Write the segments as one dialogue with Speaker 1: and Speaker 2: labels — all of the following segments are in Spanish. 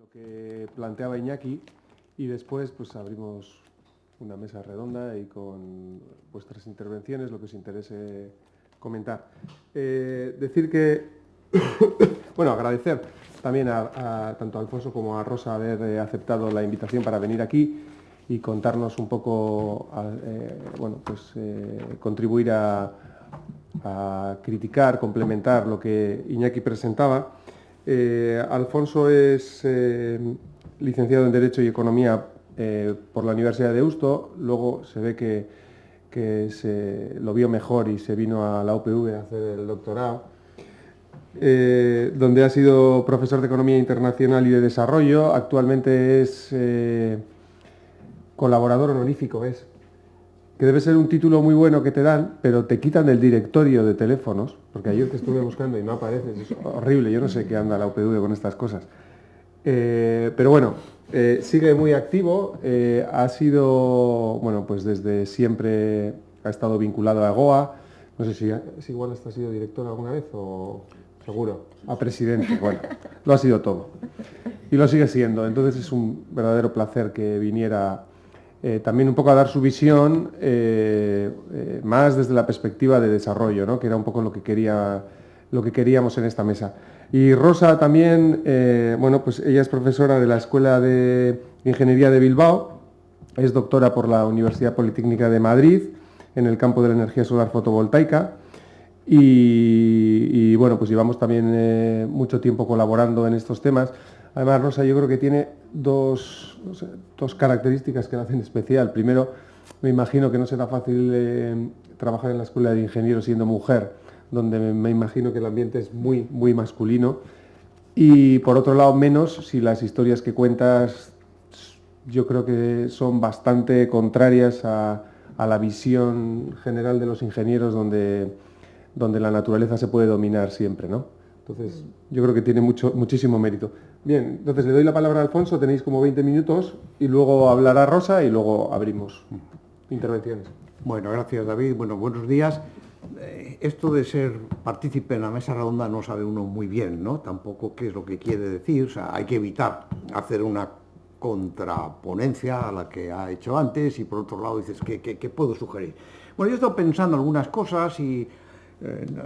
Speaker 1: Lo que planteaba Iñaki y después pues abrimos una mesa redonda y con vuestras intervenciones, lo que os interese comentar. Decir que, bueno, agradecer también tanto a Alfonso como a Rosa haber aceptado la invitación para venir aquí y contarnos un poco, contribuir a criticar, complementar lo que Iñaki presentaba. Alfonso es licenciado en Derecho y Economía por la Universidad de Deusto, luego se ve que se lo vio mejor y se vino a la UPV a hacer el doctorado, donde ha sido profesor de Economía Internacional y de Desarrollo. Actualmente es colaborador honorífico, que debe ser un título muy bueno que te dan, pero te quitan del directorio de teléfonos, porque ayer te estuve buscando y no apareces, es horrible, yo no sé qué anda la UPV con estas cosas. Pero bueno, sigue muy activo, ha sido, bueno, pues desde siempre ha estado vinculado a EGOA, no sé si igual hasta ha sido director alguna vez o seguro, a presidente, bueno, lo ha sido todo. Y lo sigue siendo, entonces es un verdadero placer que viniera también un poco a dar su visión más desde la perspectiva de desarrollo, ¿no? Que era un poco lo que queríamos en esta mesa. Y Rosa también, pues ella es profesora de la Escuela de Ingeniería de Bilbao, es doctora por la Universidad Politécnica de Madrid en el campo de la energía solar fotovoltaica y pues llevamos también mucho tiempo colaborando en estos temas. Además, Rosa, yo creo que tiene dos características que la hacen especial. Primero, me imagino que no será fácil trabajar en la Escuela de Ingenieros siendo mujer, donde me imagino que el ambiente es muy, muy masculino. Y por otro lado, menos si las historias que cuentas yo creo que son bastante contrarias a la visión general de los ingenieros, donde la naturaleza se puede dominar siempre, ¿no? Entonces, yo creo que tiene muchísimo mérito. Bien, entonces le doy la palabra a Alfonso, tenéis como 20 minutos y luego hablará Rosa y luego abrimos intervenciones.
Speaker 2: Bueno, gracias David. Bueno, buenos días. Esto de ser partícipe en la mesa redonda no sabe uno muy bien, ¿no? Tampoco qué es lo que quiere decir. O sea, hay que evitar hacer una contraponencia a la que ha hecho antes y por otro lado dices, ¿qué puedo sugerir? Bueno, yo he estado pensando algunas cosas y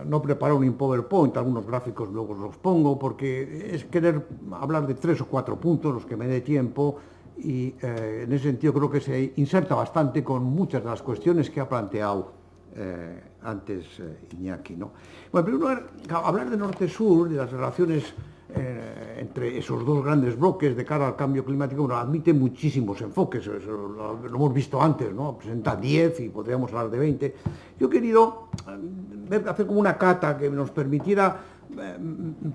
Speaker 2: no preparo un PowerPoint, algunos gráficos luego los pongo, porque es querer hablar de 3 o 4 puntos, los que me dé tiempo, y en ese sentido creo que se inserta bastante con muchas de las cuestiones que ha planteado antes Iñaki, ¿no? Bueno, en primer lugar, hablar de norte-sur, de las relaciones entre esos dos grandes bloques de cara al cambio climático, bueno, admite muchísimos enfoques, eso lo hemos visto antes, ¿no? Presenta 10 y podríamos hablar de 20. Yo he querido hacer como una cata que nos permitiera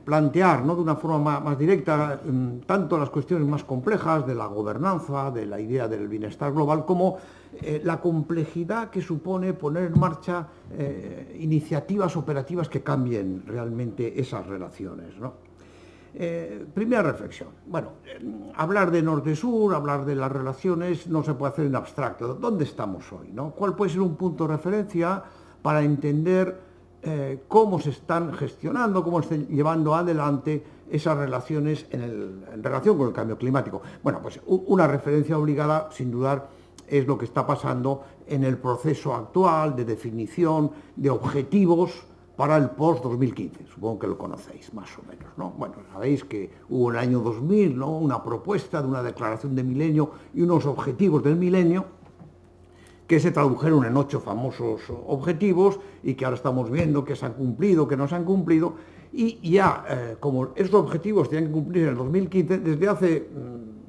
Speaker 2: plantear, ¿no?, de una forma más directa tanto las cuestiones más complejas de la gobernanza, de la idea del bienestar global, como la complejidad que supone poner en marcha iniciativas operativas que cambien realmente esas relaciones, ¿no? Primera reflexión. Bueno, hablar de norte-sur, hablar de las relaciones no se puede hacer en abstracto. ¿Dónde estamos hoy, no? ¿Cuál puede ser un punto de referencia para entender cómo se están gestionando, cómo se están llevando adelante esas relaciones en relación con el cambio climático? Bueno, pues una referencia obligada, sin dudar, es lo que está pasando en el proceso actual de definición de objetivos para el post-2015, supongo que lo conocéis más o menos, ¿no? Bueno, sabéis que hubo en el año 2000, ¿no?, una propuesta de una declaración de milenio y unos objetivos del milenio que se tradujeron en 8 famosos objetivos y que ahora estamos viendo que se han cumplido, que no se han cumplido, y ya como esos objetivos tienen que cumplir en el 2015, desde hace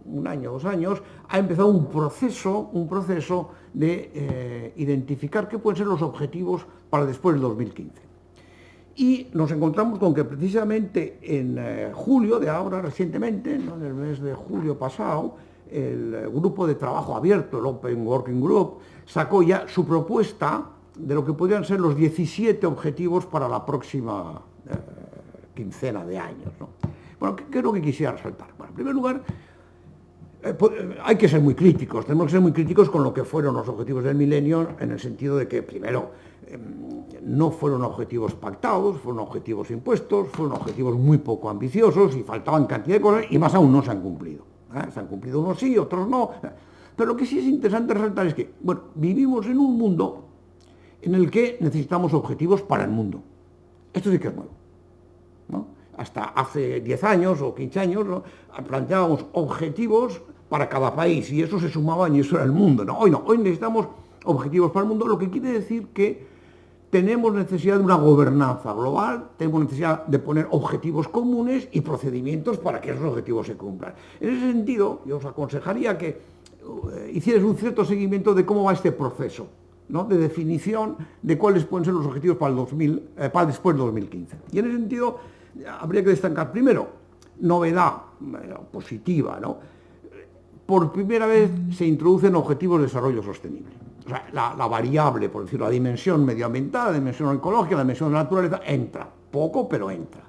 Speaker 2: un año, 2 años, ha empezado un proceso de identificar qué pueden ser los objetivos para después del 2015. Y nos encontramos con que precisamente en julio de ahora, recientemente, ¿no?, en el mes de julio pasado, el grupo de trabajo abierto, el Open Working Group, sacó ya su propuesta de lo que podrían ser los 17 objetivos para la próxima quincena de años, ¿no? Bueno, ¿qué es lo que quisiera resaltar? Bueno, en primer lugar, hay que ser muy críticos, tenemos que ser muy críticos con lo que fueron los objetivos del milenio, en el sentido de que, primero, no fueron objetivos pactados, fueron objetivos impuestos, fueron objetivos muy poco ambiciosos y faltaban cantidad de cosas y más aún no se han cumplido. Se han cumplido unos sí, otros no. Pero lo que sí es interesante resaltar es que, bueno, vivimos en un mundo en el que necesitamos objetivos para el mundo. Esto sí que es nuevo, ¿no? Hasta hace 10 años o 15 años, ¿no?, planteábamos objetivos para cada país y eso se sumaban y eso era el mundo, ¿no? Hoy no, hoy necesitamos objetivos para el mundo, lo que quiere decir que tenemos necesidad de una gobernanza global, tenemos necesidad de poner objetivos comunes y procedimientos para que esos objetivos se cumplan. En ese sentido, yo os aconsejaría que hicierais un cierto seguimiento de cómo va este proceso, ¿no?, de definición de cuáles pueden ser los objetivos para después del 2015. Y en ese sentido, habría que destacar primero, novedad positiva, ¿no? Por primera vez se introducen objetivos de desarrollo sostenible. O sea, la variable, por decirlo, la dimensión medioambiental, la dimensión ecológica, la dimensión de la naturaleza, entra. Poco, pero entra.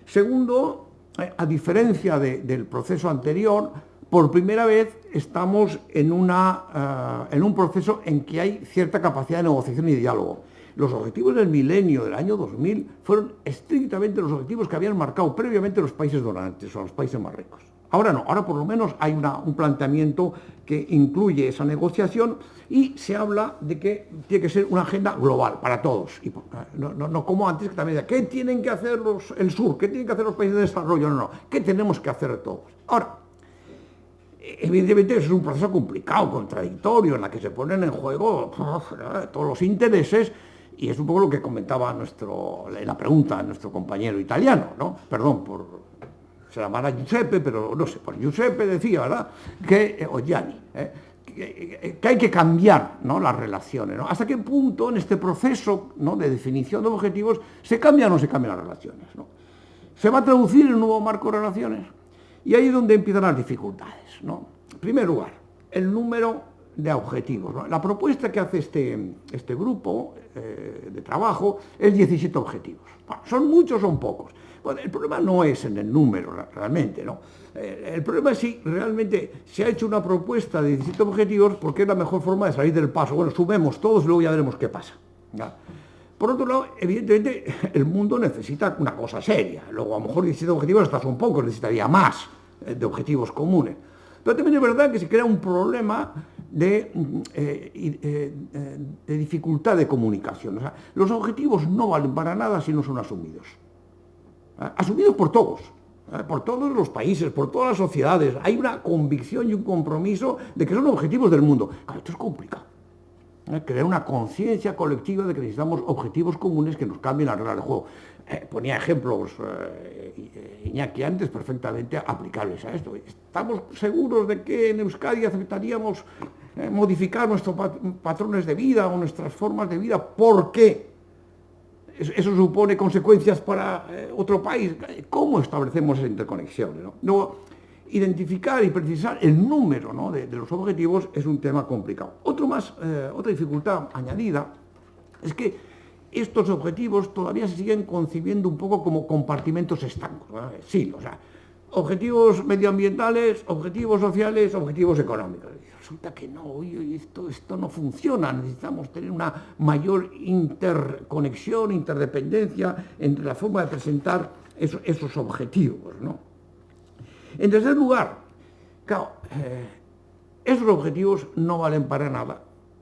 Speaker 2: Segundo, a diferencia del proceso anterior, por primera vez estamos en un proceso en que hay cierta capacidad de negociación y diálogo. Los objetivos del milenio del año 2000 fueron estrictamente los objetivos que habían marcado previamente los países donantes o los países más ricos. Ahora no, ahora por lo menos hay un planteamiento que incluye esa negociación y se habla de que tiene que ser una agenda global para todos. Y no como antes, que también decía, ¿qué tienen que hacer el sur? ¿Qué tienen que hacer los países de desarrollo? No, ¿qué tenemos que hacer todos? Ahora, evidentemente eso es un proceso complicado, contradictorio, en la que se ponen en juego todos los intereses, y es un poco lo que comentaba en la pregunta nuestro compañero italiano, ¿no? Perdón se llamará Giuseppe, pero no sé, por Giuseppe decía, ¿verdad?, o Gianni, que hay que cambiar, ¿no?, las relaciones, ¿no? ¿Hasta qué punto en este proceso, ¿no?, de definición de objetivos se cambian o no se cambian las relaciones, ¿no? ¿Se va a traducir en un nuevo marco de relaciones? Y ahí es donde empiezan las dificultades, ¿no? En primer lugar, el número de objetivos, ¿no? La propuesta que hace este grupo de trabajo es 17 objetivos. Bueno, ¿son muchos o son pocos? Bueno, el problema no es en el número realmente, ¿no? El problema es si realmente se ha hecho una propuesta de 17 objetivos porque es la mejor forma de salir del paso. Bueno, sumemos todos y luego ya veremos qué pasa, ¿ya? Por otro lado, evidentemente, el mundo necesita una cosa seria. Luego, a lo mejor 17 objetivos hasta son pocos, necesitaría más de objetivos comunes. Pero también es verdad que se crea un problema de dificultad de comunicación. O sea, los objetivos no valen para nada si no son asumidos. Asumidos por todos los países, por todas las sociedades. Hay una convicción y un compromiso de que son objetivos del mundo. Claro, esto es complicado. Crear una conciencia colectiva de que necesitamos objetivos comunes que nos cambien las reglas del juego. Ponía ejemplos Iñaki antes perfectamente aplicables a esto. ¿Estamos seguros de que en Euskadi aceptaríamos modificar nuestros patrones de vida o nuestras formas de vida porque eso supone consecuencias para otro país? ¿Cómo establecemos esa interconexión, ¿no? Luego, identificar y precisar el número, ¿no?, de los objetivos es un tema complicado. Otra dificultad añadida es que estos objetivos todavía se siguen concibiendo un poco como compartimentos estancos, ¿no? Sí, o sea, objetivos medioambientales, objetivos sociales, objetivos económicos. Y resulta que no, esto no funciona, necesitamos tener una mayor interconexión, interdependencia entre la forma de presentar esos objetivos, ¿no? En tercer lugar, claro, esos objetivos no valen para nada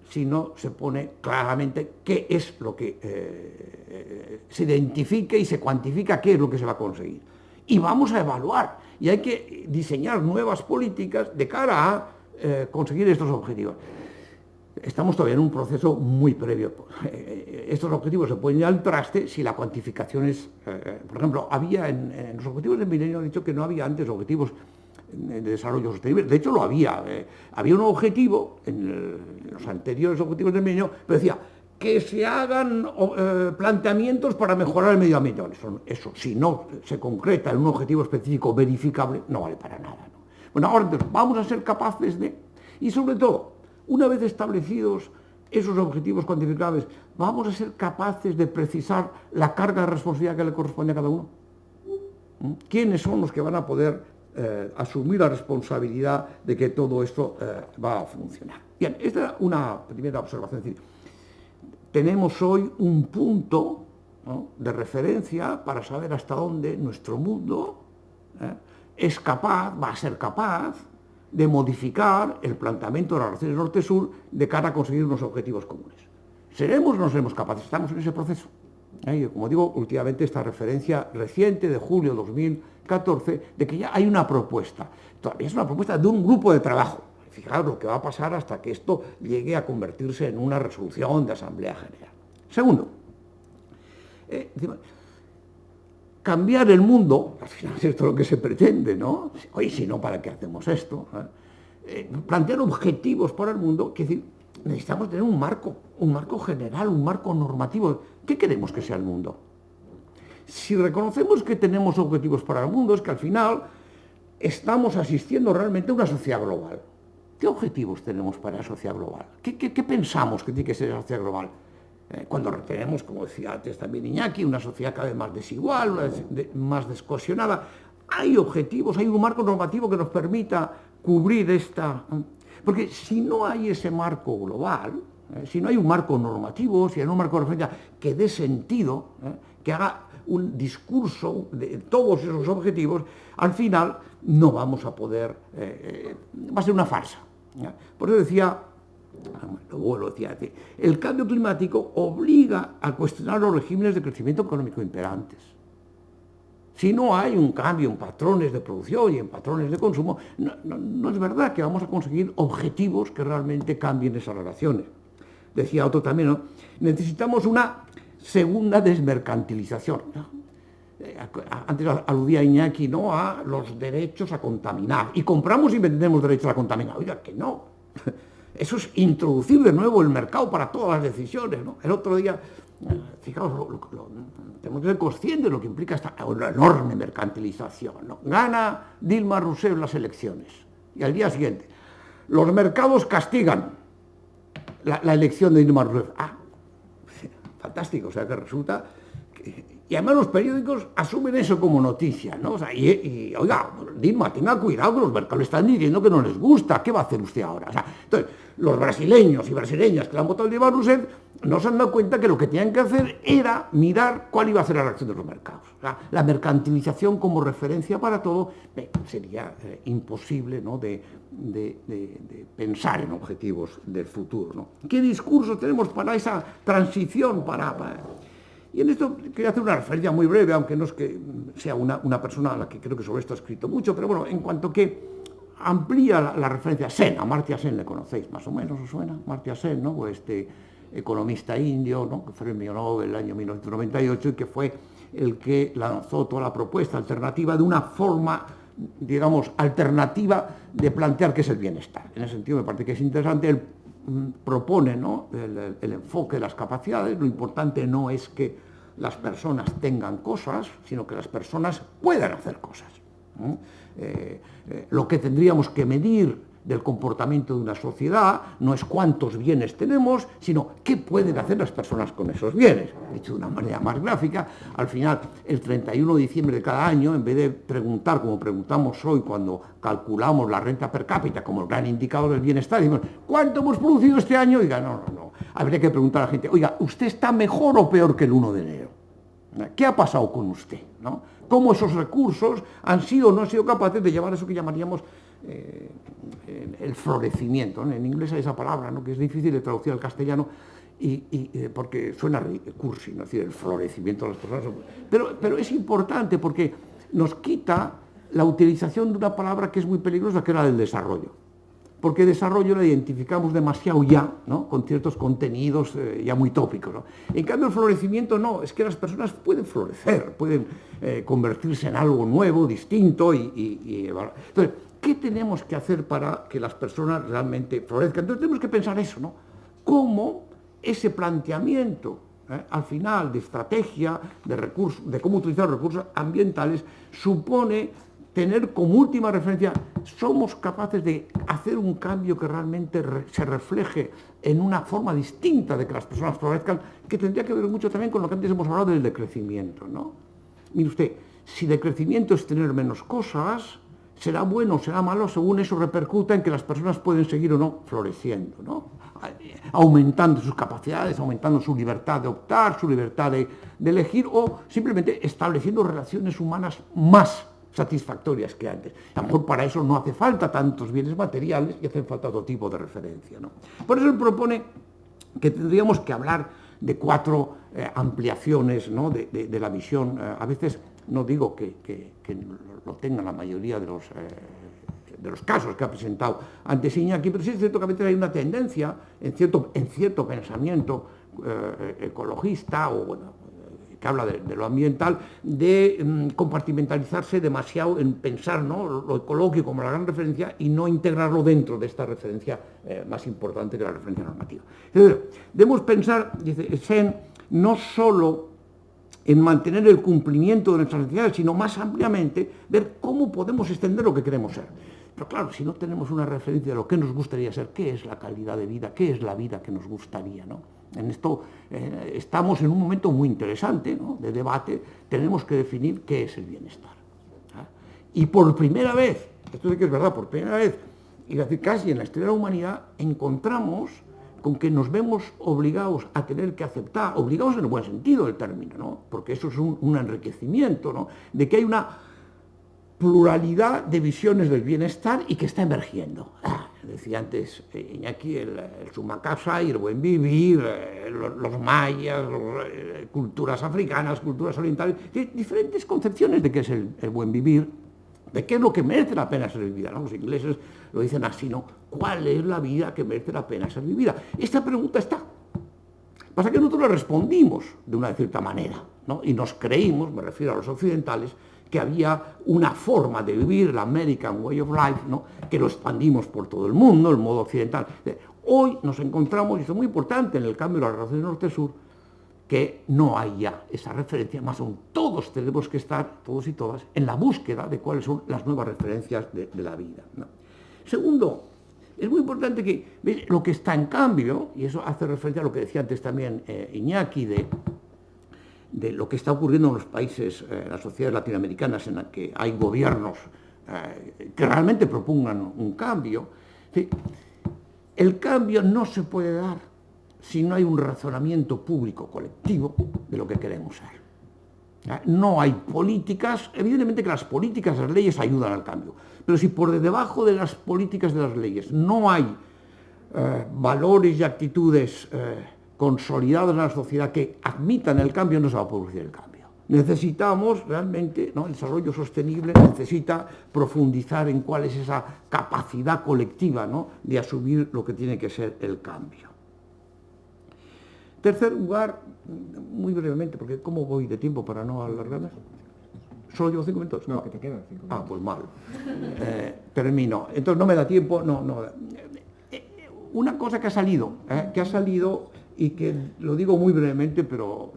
Speaker 2: si no se pone claramente qué es lo que se identifique y se cuantifica qué es lo que se va a conseguir. Y vamos a evaluar, y hay que diseñar nuevas políticas de cara a conseguir estos objetivos. Estamos todavía en un proceso muy previo. Estos objetivos se pueden ir al traste si la cuantificación es... por ejemplo, había en los objetivos del milenio, he dicho que no había antes objetivos de desarrollo sostenible. De hecho, lo había. Había un objetivo en los anteriores objetivos del milenio, pero decía que se hagan planteamientos para mejorar el medio ambiente. Eso, si no se concreta en un objetivo específico verificable, no vale para nada, ¿no? Bueno, ahora entonces, vamos a ser capaces de... Y sobre todo, una vez establecidos esos objetivos cuantificables, ¿vamos a ser capaces de precisar la carga de responsabilidad que le corresponde a cada uno? ¿Quiénes son los que van a poder asumir la responsabilidad de que todo esto va a funcionar? Bien, esta es una primera observación. Es decir, tenemos hoy un punto, ¿no?, de referencia para saber hasta dónde nuestro mundo es capaz, va a ser capaz de modificar el planteamiento de las relaciones norte-sur de cara a conseguir unos objetivos comunes. ¿Seremos o no seremos capaces? Estamos en ese proceso. Como digo, últimamente esta referencia reciente de julio de 2014 de que ya hay una propuesta. Todavía es una propuesta de un grupo de trabajo. Fijaos lo que va a pasar hasta que esto llegue a convertirse en una resolución de Asamblea General. Segundo, cambiar el mundo, al final esto es lo que se pretende, ¿no? Oye, si no, ¿para qué hacemos esto? Plantear objetivos para el mundo, que decir, necesitamos tener un marco general, un marco normativo. ¿Qué queremos que sea el mundo? Si reconocemos que tenemos objetivos para el mundo, es que al final estamos asistiendo realmente a una sociedad global. ¿Qué objetivos tenemos para la sociedad global? ¿Qué pensamos que tiene que ser la sociedad global? Cuando tenemos, como decía antes también Iñaki, una sociedad cada vez más desigual, más descohesionada, hay objetivos, hay un marco normativo que nos permita cubrir esta... Porque si no hay ese marco global, si no hay un marco normativo, si hay un marco de referencia que dé sentido, que haga un discurso de todos esos objetivos, al final no vamos a poder... va a ser una farsa. Por eso decía... el cambio climático obliga a cuestionar los regímenes de crecimiento económico imperantes. Si no hay un cambio en patrones de producción y en patrones de consumo, no es verdad que vamos a conseguir objetivos que realmente cambien esas relaciones. Decía otro también, ¿no? Necesitamos una segunda desmercantilización, ¿no? Antes aludía Iñaki, ¿no?, a los derechos a contaminar. Y compramos y vendemos derechos a contaminar. Oiga, que no. Eso es introducir de nuevo el mercado para todas las decisiones, ¿no? El otro día, fijaos, tenemos que ser conscientes de lo que implica esta enorme mercantilización, ¿no? Gana Dilma Rousseff las elecciones y al día siguiente los mercados castigan la elección de Dilma Rousseff. Fantástico, o sea que resulta... Y además los periódicos asumen eso como noticia, ¿no? O sea, oiga, Dilma, tenga cuidado que los mercados le están diciendo que no les gusta, ¿qué va a hacer usted ahora? O sea, entonces, los brasileños y brasileñas que le han votado a Dilma Rousseff no se han dado cuenta que lo que tenían que hacer era mirar cuál iba a ser la reacción de los mercados. O sea, la mercantilización como referencia para todo sería imposible, ¿no?, de pensar en objetivos del futuro, ¿no? ¿Qué discursos tenemos para esa transición, Y en esto quería hacer una referencia muy breve, aunque no es que sea una persona a la que creo que sobre esto ha escrito mucho, pero bueno, en cuanto que amplía la referencia a Sen, a Amartya Sen, le conocéis, más o menos, ¿os suena? Amartya Sen, ¿no?, pues este economista indio, ¿no?, que fue premio Nobel el año 1998 y que fue el que lanzó toda la propuesta alternativa de una forma, digamos, alternativa de plantear qué es el bienestar. En ese sentido me parece que es interesante. Él propone, ¿no?, el enfoque de las capacidades. Lo importante no es que las personas tengan cosas, sino que las personas puedan hacer cosas. Lo que tendríamos que medir del comportamiento de una sociedad no es cuántos bienes tenemos, sino qué pueden hacer las personas con esos bienes. Dicho de una manera más gráfica, al final, el 31 de diciembre de cada año, en vez de preguntar, como preguntamos hoy cuando calculamos la renta per cápita como el gran indicador del bienestar, decimos, ¿cuánto hemos producido este año? Oiga, no. Habría que preguntar a la gente, oiga, ¿usted está mejor o peor que el 1 de enero? ¿Qué ha pasado con usted? ¿No? ¿Cómo esos recursos han sido o no han sido capaces de llevar a eso que llamaríamos el florecimiento, ¿no? En inglés hay esa palabra, ¿no?, que es difícil de traducir al castellano porque suena cursi, ¿no?, es decir, el florecimiento de las personas. Pero es importante porque nos quita la utilización de una palabra que es muy peligrosa, que era la del desarrollo. Porque desarrollo la identificamos demasiado ya, ¿no?, con ciertos contenidos ya muy tópicos, ¿no? En cambio, el florecimiento no, es que las personas pueden florecer, pueden convertirse en algo nuevo, distinto Entonces, ¿qué tenemos que hacer para que las personas realmente florezcan? Entonces tenemos que pensar eso, ¿no? Cómo ese planteamiento, al final, de estrategia, de recursos, de cómo utilizar los recursos ambientales, supone tener como última referencia, somos capaces de hacer un cambio que realmente se refleje en una forma distinta de que las personas florezcan, que tendría que ver mucho también con lo que antes hemos hablado del decrecimiento, ¿no? Mire usted, si decrecimiento es tener menos cosas, será bueno o será malo según eso repercuta en que las personas pueden seguir o no floreciendo, ¿no? aumentando sus capacidades, aumentando su libertad de optar, su libertad de elegir, o simplemente estableciendo relaciones humanas más satisfactorias que antes. A lo mejor para eso no hace falta tantos bienes materiales y hacen falta otro tipo de referencia, ¿no? Por eso él propone que tendríamos que hablar de 4 ampliaciones, ¿no?, de la visión. A veces no digo que lo tengan la mayoría de los casos que ha presentado antes Iñaki, pero sí es cierto que a veces hay una tendencia en cierto pensamiento ecologista o, bueno, que habla de lo ambiental, de compartimentalizarse demasiado en pensar, ¿no?, lo ecológico como la gran referencia y no integrarlo dentro de esta referencia más importante que la referencia normativa. Entonces, debemos pensar, dice Sen, no solo en mantener el cumplimiento de nuestras necesidades, sino más ampliamente ver cómo podemos extender lo que queremos ser. Pero claro, si no tenemos una referencia de lo que nos gustaría ser, ¿qué es la calidad de vida? ¿Qué es la vida que nos gustaría, ¿no? En esto estamos en un momento muy interesante, ¿no?, de debate. Tenemos que definir qué es el bienestar. Y por primera vez, esto sí que es verdad, por primera vez, y decir, casi en la historia de la humanidad, encontramos con que nos vemos obligados a tener que aceptar, obligados en el buen sentido del término, ¿no?, porque eso es un enriquecimiento, ¿no?, de que hay una pluralidad de visiones del bienestar y que está emergiendo. Decía antes Iñaki, el Sumakasai, el buen vivir, los mayas, culturas africanas, culturas orientales, diferentes concepciones de qué es el buen vivir, de qué es lo que merece la pena ser vivida, ¿no? Los ingleses lo dicen así, ¿no? ¿Cuál es la vida que merece la pena ser vivida? Esta pregunta está. Pasa que nosotros la respondimos de una cierta manera, ¿no? Y nos creímos, me refiero a los occidentales, que había una forma de vivir, el American Way of Life, ¿no?, que lo expandimos por todo el mundo, el modo occidental. Hoy nos encontramos, y esto es muy importante en el cambio de las relaciones norte-sur, que no hay ya esa referencia, más aún todos tenemos que estar, todos y todas, en la búsqueda de cuáles son las nuevas referencias de la vida, ¿no? Segundo, es muy importante que, ¿ves?, lo que está en cambio, y eso hace referencia a lo que decía antes también Iñaki, de lo que está ocurriendo en los países, en las sociedades latinoamericanas, en las que hay gobiernos que realmente propongan un cambio. ¿Sí? El cambio no se puede dar si no hay un razonamiento público colectivo de lo que queremos ser. No hay políticas, evidentemente que las políticas, las leyes ayudan al cambio, pero si por debajo de las políticas de las leyes no hay valores y actitudes consolidados en la sociedad que admitan el cambio, no se va a producir el cambio. Necesitamos realmente, ¿no?, el desarrollo sostenible necesita profundizar en cuál es esa capacidad colectiva, ¿no?, de asumir lo que tiene que ser el cambio. Tercer lugar, muy brevemente, porque ¿cómo voy de tiempo para no alargarme? ¿Solo llevo 5 minutos?
Speaker 1: No, que te quedan 5 minutos.
Speaker 2: Pues mal. Termino. Entonces no me da tiempo, no. Una cosa que ha salido y que lo digo muy brevemente, pero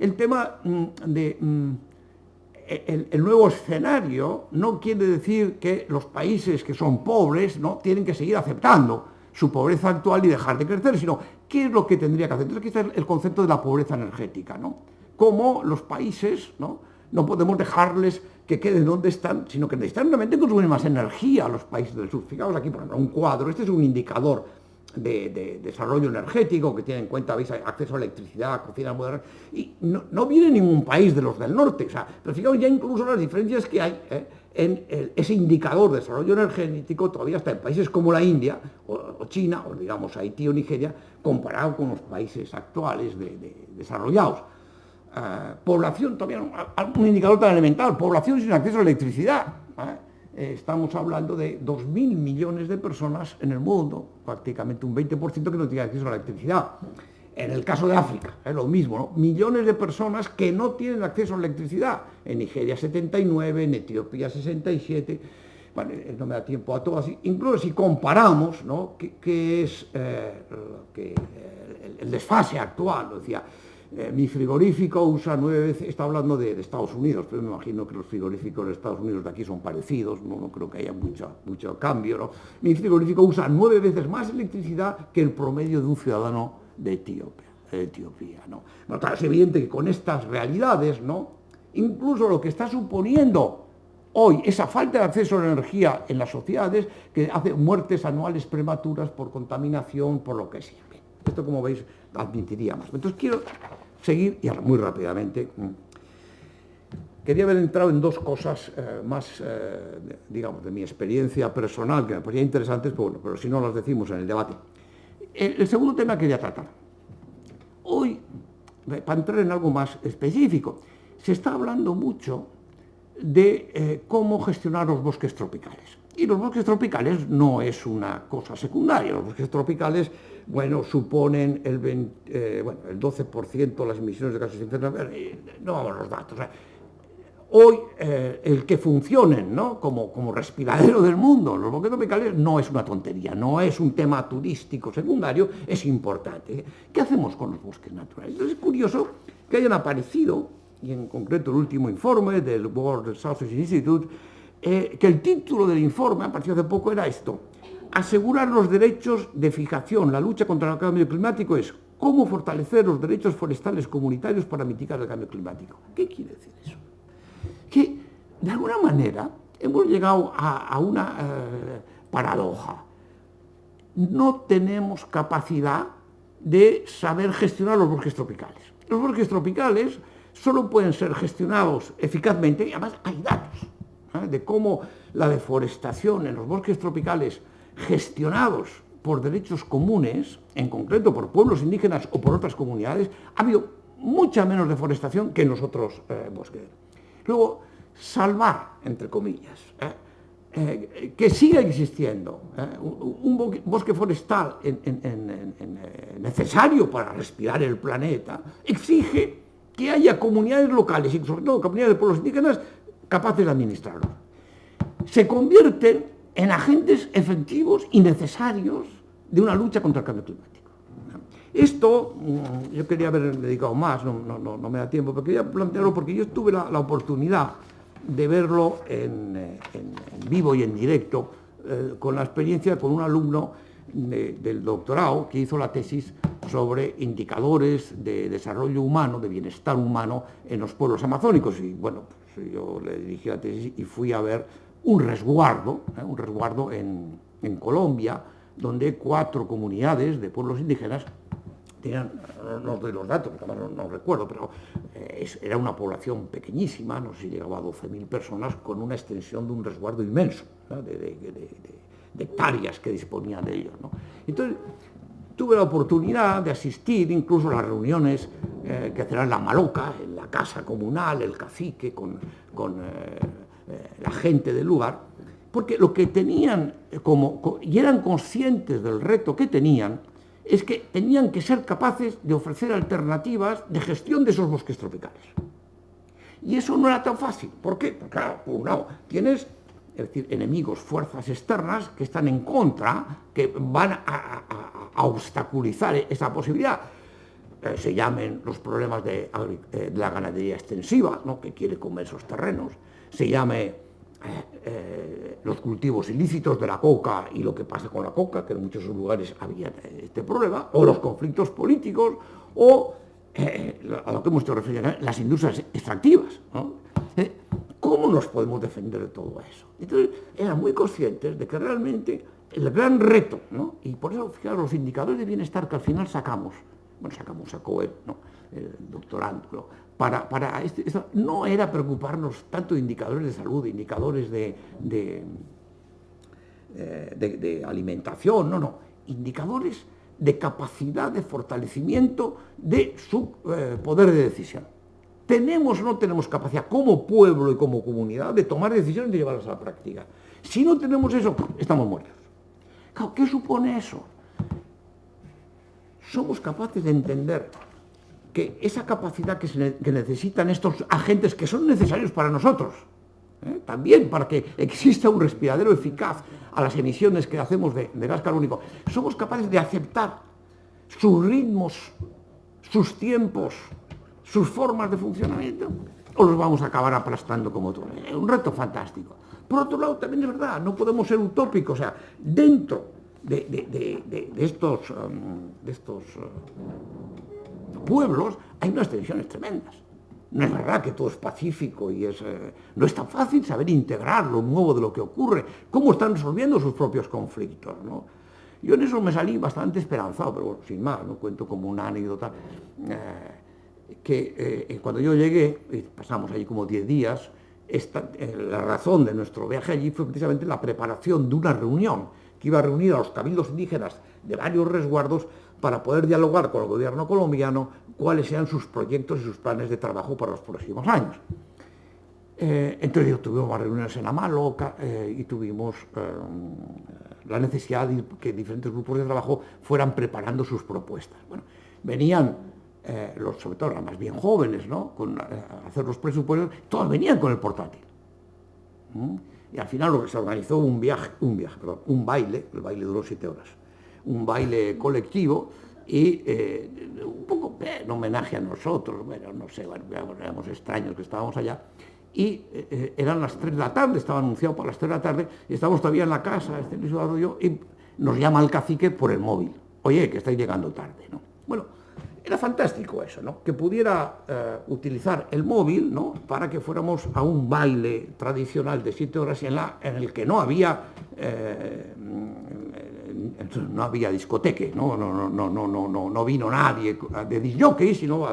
Speaker 2: el tema el nuevo escenario no quiere decir que los países que son pobres, ¿no?, tienen que seguir aceptando su pobreza actual y dejar de crecer, sino qué es lo que tendría que hacer. Entonces aquí está el concepto de la pobreza energética, ¿no? Cómo los países, no podemos dejarles que queden donde están, sino que necesitan realmente consumir más energía a los países del sur. Fijaos aquí, por ejemplo, un cuadro, este es un indicador de desarrollo energético que tiene en cuenta, veis, acceso a electricidad, cocinas modernas, y no viene ningún país de los del norte, pero fijaos ya incluso las diferencias que hay en ese indicador de desarrollo energético todavía está en países como la India o China, o digamos Haití o Nigeria, comparado con los países actuales desarrollados. Población, todavía un indicador tan elemental, población sin acceso a electricidad. Estamos hablando de 2.000 millones de personas en el mundo, prácticamente un 20% que no tiene acceso a la electricidad. En el caso de África, es lo mismo, ¿no? Millones de personas que no tienen acceso a la electricidad. En Nigeria 79, en Etiopía 67. Bueno, no me da tiempo a todo así. Incluso si comparamos, ¿no?, qué es el desfase actual, lo decía. Mi frigorífico usa 9 veces, está hablando de Estados Unidos, pero me imagino que los frigoríficos de Estados Unidos de aquí son parecidos, no creo que haya mucho cambio, ¿no? Mi frigorífico usa 9 veces más electricidad que el promedio de un ciudadano de Etiopía, ¿no? Bueno, claro, es evidente que con estas realidades, ¿no?, incluso lo que está suponiendo hoy esa falta de acceso a la energía en las sociedades que hace muertes anuales prematuras por contaminación, por lo que sea. Esto, como veis, admitiría más. Entonces quiero seguir, y muy rápidamente, quería haber entrado en dos cosas más, digamos, de mi experiencia personal, que me parecían interesantes, pero si no las decimos en el debate. El segundo tema que quería tratar. Hoy, para entrar en algo más específico, se está hablando mucho de cómo gestionar los bosques tropicales. Y los bosques tropicales no es una cosa secundaria. Los bosques tropicales, suponen el 12% de las emisiones de gases de efecto invernadero. No vamos a los datos. Hoy, el que funcionen, ¿no?, como respiradero del mundo, los bosques tropicales, no es una tontería, no es un tema turístico secundario, es importante. ¿Qué hacemos con los bosques naturales? Entonces es curioso que hayan aparecido, y en concreto el último informe del World Resources Institute, que el título del informe, apareció hace poco, era esto: asegurar los derechos de fijación, la lucha contra el cambio climático es cómo fortalecer los derechos forestales comunitarios para mitigar el cambio climático. ¿Qué quiere decir eso? Que, de alguna manera, hemos llegado a una paradoja. No tenemos capacidad de saber gestionar los bosques tropicales. Los bosques tropicales solo pueden ser gestionados eficazmente, y además hay datos de cómo la deforestación en los bosques tropicales gestionados por derechos comunes, en concreto por pueblos indígenas o por otras comunidades, ha habido mucha menos deforestación que en los otros bosques. Luego, salvar, entre comillas, que siga existiendo un bosque forestal necesario para respirar el planeta, exige que haya comunidades locales y sobre todo comunidades de pueblos indígenas capaces de administrarlo. Se convierten en agentes efectivos y necesarios de una lucha contra el cambio climático. Esto, yo quería haber dedicado más, no me da tiempo, pero quería plantearlo porque yo tuve la oportunidad de verlo en vivo y en directo, con la experiencia con un alumno del doctorado que hizo la tesis sobre indicadores de desarrollo humano, de bienestar humano en los pueblos amazónicos. Y pues yo le dirigí la tesis y fui a ver un resguardo en Colombia, donde 4 comunidades de pueblos indígenas tenían, no doy los datos, porque no recuerdo, pero era una población pequeñísima, no sé si llegaba a 12.000 personas, con una extensión de un resguardo inmenso, ¿no?, de hectáreas que disponían de ellos, ¿no? Entonces, tuve la oportunidad de asistir incluso a las reuniones que hacían en la Maloca, en la casa comunal, el cacique, con la gente del lugar, porque lo que tenían, y eran conscientes del reto que tenían, es que tenían que ser capaces de ofrecer alternativas de gestión de esos bosques tropicales. Y eso no era tan fácil. ¿Por qué? Porque, claro, por un lado, tienes, es decir, enemigos, fuerzas externas que están en contra, que van a obstaculizar esa posibilidad. Se llamen los problemas de la ganadería extensiva, ¿no?, que quiere comer esos terrenos, se llame los cultivos ilícitos de la coca y lo que pasa con la coca, que en muchos lugares había este problema, o los conflictos políticos, o a lo que hemos hecho referencia, las industrias extractivas, ¿no? ¿Cómo nos podemos defender de todo eso? Entonces, eran muy conscientes de que realmente el gran reto, ¿no?, y por eso, fijaros, los indicadores de bienestar que al final sacamos sacó él, ¿no?, el doctorando, para esto, no era preocuparnos tanto de indicadores de salud, de indicadores de alimentación, no, indicadores de capacidad de fortalecimiento de su poder de decisión. ¿Tenemos o no tenemos capacidad como pueblo y como comunidad de tomar decisiones y de llevarlas a la práctica? Si no tenemos eso, estamos muertos. Claro, ¿qué supone eso? Somos capaces de entender que esa capacidad que necesitan estos agentes que son necesarios para nosotros, también para que exista un respiradero eficaz a las emisiones que hacemos de gas carbónico, somos capaces de aceptar sus ritmos, sus tiempos, sus formas de funcionamiento, o los vamos a acabar aplastando como todo. Es un reto fantástico. Por otro lado, también es verdad, no podemos ser utópicos, o sea, dentro de estos pueblos hay unas tensiones tremendas. No es verdad que todo es pacífico y no es tan fácil saber integrar lo nuevo de lo que ocurre, cómo están resolviendo sus propios conflictos, ¿no? Yo en eso me salí bastante esperanzado, pero bueno, sin más, ¿no? Cuento como una anécdota, que cuando yo llegué, pasamos allí como 10 días, la razón de nuestro viaje allí fue precisamente la preparación de una reunión que iba a reunir a los cabildos indígenas de varios resguardos para poder dialogar con el gobierno colombiano cuáles sean sus proyectos y sus planes de trabajo para los próximos años. Entonces tuvimos reuniones en Amalo y tuvimos la necesidad de que diferentes grupos de trabajo fueran preparando sus propuestas. Bueno, venían sobre todo los más bien jóvenes, ¿no? A hacer los presupuestos, todos venían con el portátil. Y al final se organizó un baile, el baile duró 7 horas, un baile colectivo y un poco en homenaje a nosotros, bueno, no sé, bueno, éramos extraños que estábamos allá, y eran las 3 de la tarde, estaba anunciado para las 3 de la tarde, y estábamos todavía en la casa, Luis Eduardo y yo, y nos llama el cacique por el móvil, oye, que estáis llegando tarde, ¿no? Bueno, era fantástico eso, ¿no? Que pudiera utilizar el móvil, ¿no? Para que fuéramos a un baile tradicional de 7 horas en el que no había discoteque, no vino nadie de disjockey, sino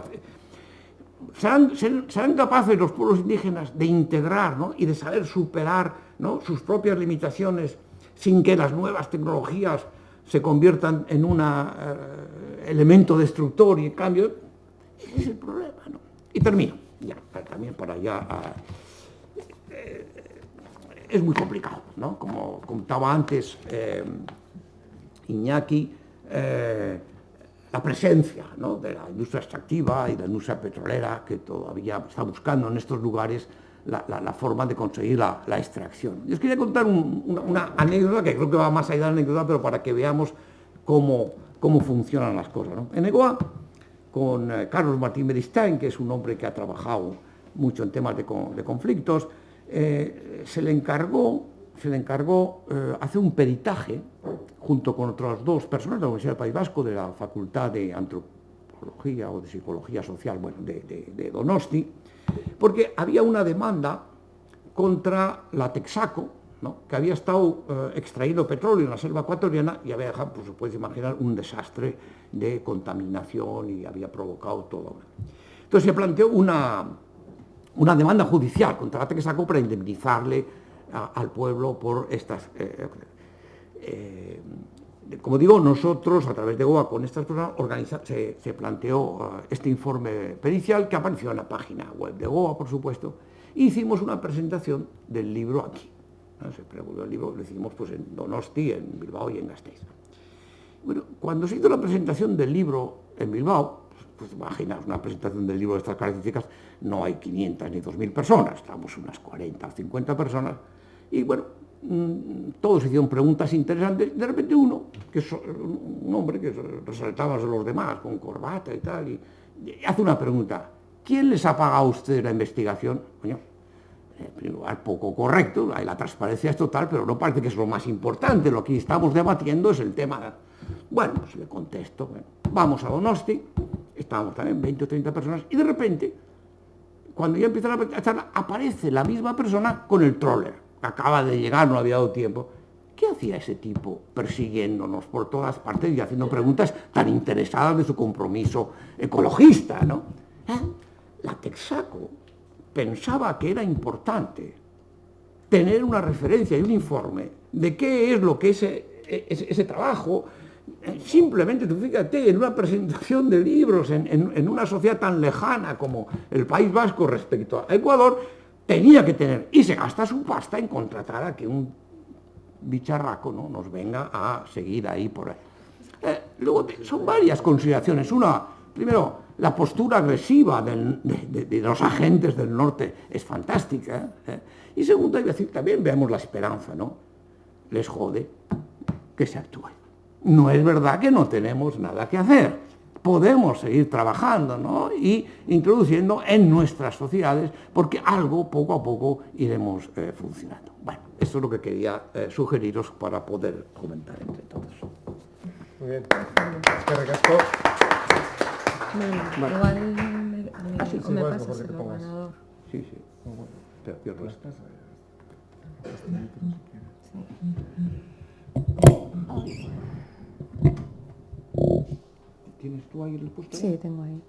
Speaker 2: serán capaces los pueblos indígenas de integrar, ¿no? Y de saber superar, ¿no? Sus propias limitaciones sin que las nuevas tecnologías se conviertan en un elemento destructor y en cambio, ese es el problema, ¿no? Y termino, ya, también para allá, es muy complicado, ¿no? Como contaba antes Iñaki, la presencia, ¿no? De la industria extractiva y de la industria petrolera que todavía está buscando en estos lugares la forma de conseguir la extracción. Yo os quería contar una anécdota que creo que va más allá de la anécdota, pero para que veamos cómo funcionan las cosas, ¿no? En Egoa, con Carlos Martín Beristain, que es un hombre que ha trabajado mucho en temas de conflictos, se le encargó hacer un peritaje junto con otras 2 personas de la Universidad del País Vasco, de la Facultad de Antropología o de Psicología Social, bueno, de Donosti, porque había una demanda contra la Texaco, ¿no? Que había estado extrayendo petróleo en la selva ecuatoriana y había dejado, pues se puede imaginar, un desastre de contaminación y había provocado todo. Entonces se planteó una demanda judicial contra la Texaco para indemnizarle al pueblo por estas... como digo, nosotros, a través de GOA, con estas personas, se planteó este informe pericial que apareció en la página web de GOA, por supuesto, e hicimos una presentación del libro aquí. Se preguntó el libro, lo hicimos pues, en Donosti, en Bilbao y en Gasteiz. Bueno, cuando se hizo la presentación del libro en Bilbao, pues imaginaos, una presentación del libro de estas características, no hay 500 ni 2.000 personas, estamos unas 40 o 50 personas, y bueno, todos hicieron preguntas interesantes. De repente uno, que es un hombre que resaltaba a los demás con corbata y tal, y hace una pregunta: ¿quién les ha pagado a ustedes la investigación? Coño, en primer lugar, poco correcto, la transparencia es total, pero no parece que es lo más importante. Lo que estamos debatiendo es el tema. Bueno, pues le contesto, bueno, vamos a Donosti, estábamos también 20 o 30 personas, y de repente, cuando ya empieza la charla, aparece la misma persona con el troller. Acaba de llegar, no había dado tiempo. ¿Qué hacía ese tipo persiguiéndonos por todas partes y haciendo preguntas tan interesadas de su compromiso ecologista, ¿no? La Texaco pensaba que era importante tener una referencia y un informe de qué es lo que ese trabajo. Simplemente, tú fíjate, en una presentación de libros en una sociedad tan lejana como el País Vasco respecto a Ecuador, tenía que tener, y se gasta su pasta en contratar a que un bicharraco, ¿no?, nos venga a seguir ahí por ahí. Luego son varias consideraciones. Una, primero, la postura agresiva de los agentes del norte es fantástica. Y segundo, hay que decir, también veamos la esperanza, ¿no? Les jode que se actúe. No es verdad que no tenemos nada que hacer. Podemos seguir trabajando, ¿no?, y introduciendo en nuestras sociedades, porque algo poco a poco iremos funcionando. Bueno, eso es lo que quería sugeriros para poder comentar entre todos.
Speaker 1: Muy bien. Es que recasco.
Speaker 3: Bueno, igual
Speaker 1: Sí,
Speaker 3: O me
Speaker 1: igual es
Speaker 3: pasas
Speaker 1: mejor que
Speaker 3: el
Speaker 1: te pongas.
Speaker 3: ordenador.
Speaker 2: Sí, sí.
Speaker 1: Oh, bueno.
Speaker 2: Te cierro
Speaker 1: Las
Speaker 2: esto.
Speaker 1: pasas, pastillitros, si quieres.
Speaker 2: ¿Tienes tú ahí el puesto?
Speaker 3: Sí, tengo ahí.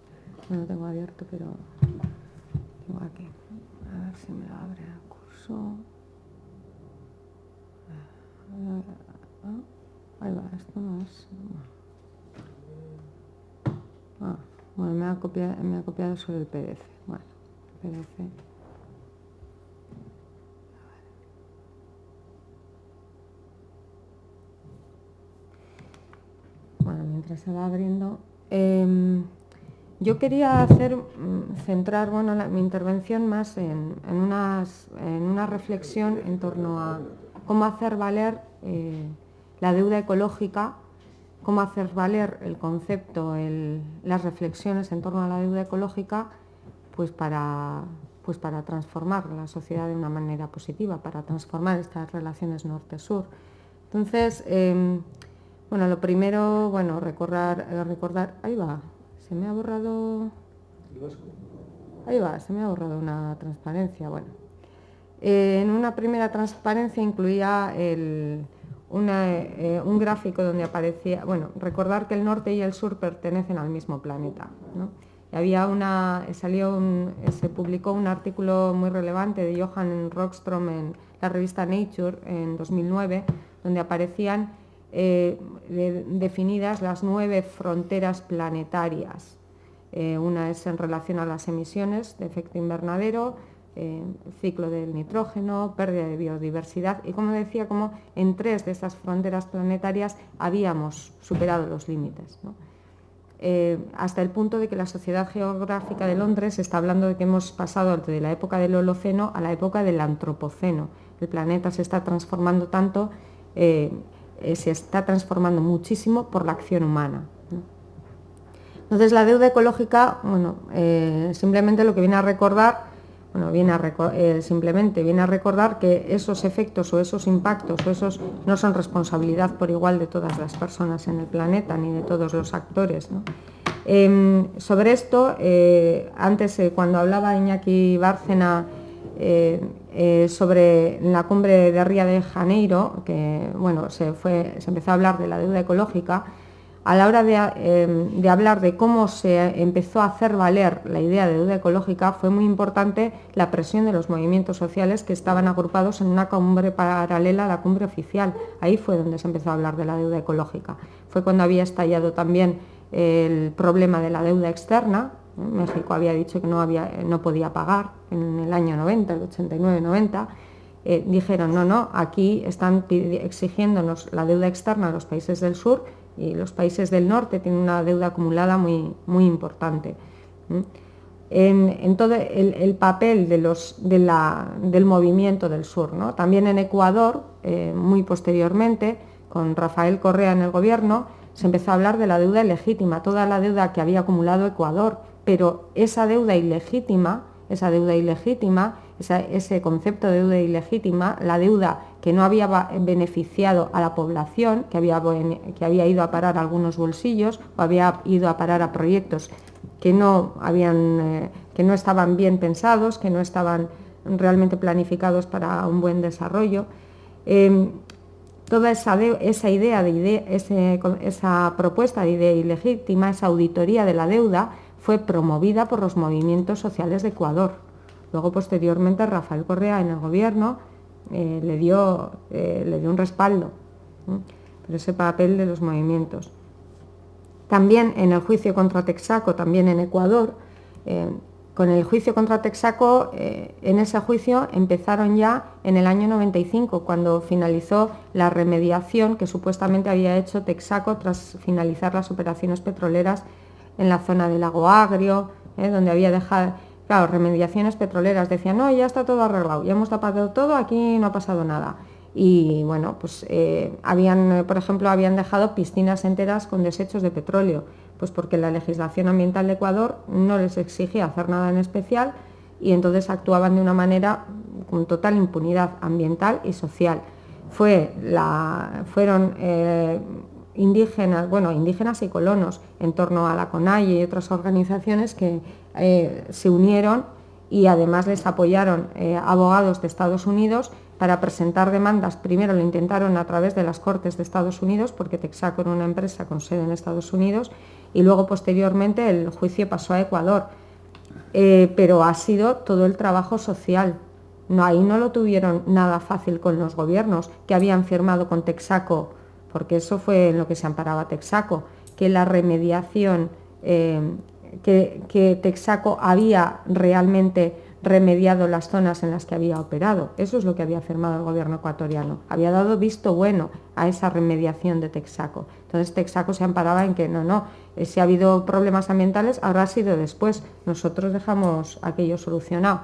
Speaker 3: No lo tengo abierto, pero tengo aquí. A ver si me lo abre el curso. Ahí va, esto no es. Bueno, me ha copiado sobre el PDF. Bueno, PDF. Bueno, mientras se va abriendo, yo quería centrar mi intervención más en una reflexión en torno a cómo hacer valer la deuda ecológica, cómo hacer valer el concepto, las reflexiones en torno a la deuda ecológica, pues para transformar la sociedad de una manera positiva, para transformar estas relaciones norte-sur. Entonces, lo primero, recordar, ahí va, se me ha borrado una transparencia. Bueno, en una primera transparencia incluía un gráfico donde aparecía, recordar que el norte y el sur pertenecen al mismo planeta, ¿no? Y se publicó un artículo muy relevante de Johan Rockström en la revista Nature en 2009, donde aparecían definidas las 9 fronteras planetarias. Una es en relación a las emisiones de efecto invernadero, ciclo del nitrógeno, pérdida de biodiversidad, y como decía, como en 3 de estas fronteras planetarias habíamos superado los límites, ¿no? Hasta el punto de que la Sociedad Geográfica de Londres está hablando de que hemos pasado de la época del Holoceno a la época del Antropoceno. El planeta se está transformando tanto, se está transformando muchísimo por la acción humana, ¿no? Entonces, la deuda ecológica, simplemente lo que viene a recordar, simplemente viene a recordar que esos efectos o esos impactos o esos no son responsabilidad por igual de todas las personas en el planeta ni de todos los actores, ¿no? Sobre esto, antes cuando hablaba Iñaki Bárcena sobre la cumbre de Río de Janeiro, que se empezó a hablar de la deuda ecológica, a la hora de hablar de cómo se empezó a hacer valer la idea de deuda ecológica, fue muy importante la presión de los movimientos sociales que estaban agrupados en una cumbre paralela a la cumbre oficial. Ahí fue donde se empezó a hablar de la deuda ecológica. Fue cuando había estallado también el problema de la deuda externa. México había dicho que no podía pagar en el año 90, el 89-90. Dijeron, no, aquí están exigiéndonos la deuda externa a los países del sur, y los países del norte tienen una deuda acumulada muy, muy importante. En todo el papel del movimiento del sur, ¿no? También en Ecuador, muy posteriormente, con Rafael Correa en el gobierno, se empezó a hablar de la deuda ilegítima, toda la deuda que había acumulado Ecuador, pero esa deuda ilegítima, ese concepto de deuda ilegítima, la deuda que no había beneficiado a la población, que había ido a parar a algunos bolsillos o había ido a parar a proyectos que no estaban bien pensados, que no estaban realmente planificados para un buen desarrollo. Toda esa idea esa propuesta de idea ilegítima, esa auditoría de la deuda, fue promovida por los movimientos sociales de Ecuador. Luego, posteriormente, Rafael Correa en el gobierno le dio un respaldo, ¿no? Pero ese papel de los movimientos. También en el juicio contra Texaco, también en Ecuador, con el juicio contra Texaco, en ese juicio empezaron ya en el año 95, cuando finalizó la remediación que supuestamente había hecho Texaco tras finalizar las operaciones petroleras en la zona del Lago Agrio, donde había dejado, claro, remediaciones petroleras. Decían, no, ya está todo arreglado, ya hemos tapado todo, aquí no ha pasado nada. Y por ejemplo, habían dejado piscinas enteras con desechos de petróleo, pues porque la legislación ambiental de Ecuador no les exigía hacer nada en especial, y entonces actuaban de una manera con total impunidad ambiental y social. Fueron indígenas y colonos en torno a la CONAIE y otras organizaciones que se unieron y además les apoyaron abogados de Estados Unidos para presentar demandas. Primero lo intentaron a través de las Cortes de Estados Unidos, porque Texaco era una empresa con sede en Estados Unidos, y luego posteriormente el juicio pasó a Ecuador. Pero ha sido todo el trabajo social. No, ahí no lo tuvieron nada fácil con los gobiernos que habían firmado con Texaco, porque eso fue en lo que se amparaba Texaco, que la remediación, que Texaco había realmente remediado las zonas en las que había operado. Eso es lo que había firmado el gobierno ecuatoriano. Había dado visto bueno a esa remediación de Texaco. Entonces Texaco se amparaba en que no, si ha habido problemas ambientales, habrá sido después. Nosotros dejamos aquello solucionado.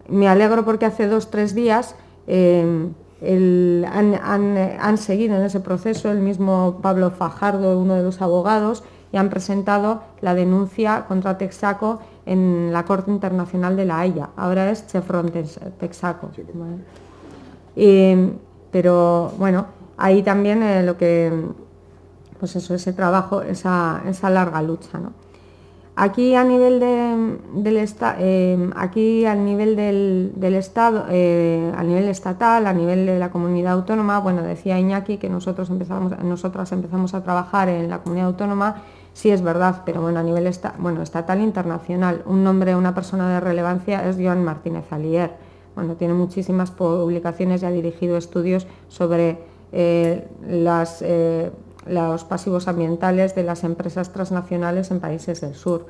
Speaker 3: Me alegro porque hace 2 o 3 días han seguido en ese proceso el mismo Pablo Fajardo, uno de los abogados, y han presentado la denuncia contra Texaco en la Corte Internacional de La Haya. Ahora es Chevron Texaco. Sí. ¿Vale? Pero bueno, ahí también pues eso, ese trabajo, esa larga lucha, ¿no? Aquí a nivel del Estado, a nivel estatal, a nivel de la comunidad autónoma, bueno, decía Iñaki que nosotras empezamos a trabajar en la comunidad autónoma. Sí, es verdad, pero bueno, a nivel estatal e internacional. Una persona de relevancia es Joan Martínez Alier. Bueno, tiene muchísimas publicaciones y ha dirigido estudios sobre los pasivos ambientales de las empresas transnacionales en países del sur.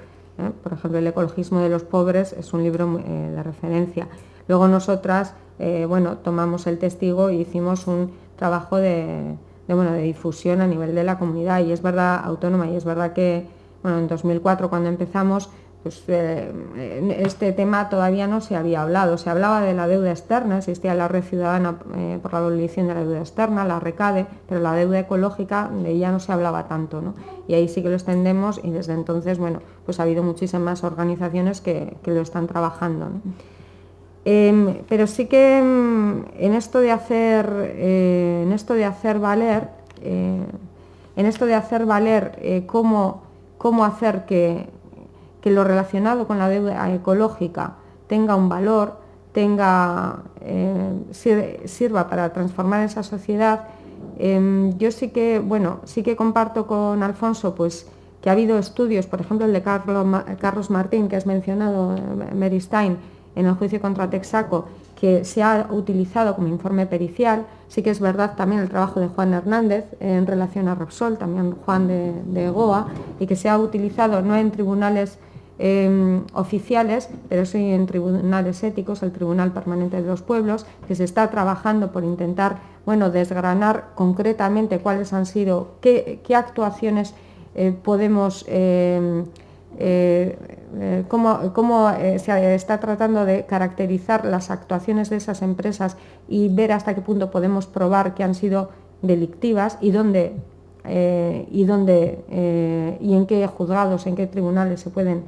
Speaker 3: Por ejemplo, El ecologismo de los pobres es un libro de referencia. Luego nosotras, tomamos el testigo y hicimos un trabajo de difusión a nivel de la comunidad, y es verdad, autónoma, y es verdad que en 2004 cuando empezamos, pues este tema todavía no se había hablado. Se hablaba de la deuda externa, existía la Red Ciudadana por la abolición de la deuda externa, la RECADE, pero la deuda ecológica, de ella no se hablaba tanto, ¿no? Y ahí sí que lo extendemos, y desde entonces, pues ha habido muchísimas organizaciones que lo están trabajando, ¿no? Pero sí que en esto de hacer valer cómo hacer que lo relacionado con la deuda ecológica tenga un valor, sirva para transformar esa sociedad. Yo sí que comparto con Alfonso, pues, que ha habido estudios, por ejemplo el de Carlos Martín, que has mencionado, Mary Stein, en el juicio contra Texaco, que se ha utilizado como informe pericial. Sí que es verdad también el trabajo de Juan Hernández en relación a Repsol, también Juan de Goa, y que se ha utilizado no en tribunales oficiales, pero sí en tribunales éticos, el Tribunal Permanente de los Pueblos, que se está trabajando por intentar desgranar concretamente cuáles han sido, qué actuaciones podemos, cómo se está tratando de caracterizar las actuaciones de esas empresas y ver hasta qué punto podemos probar que han sido delictivas y y en qué juzgados, en qué tribunales se pueden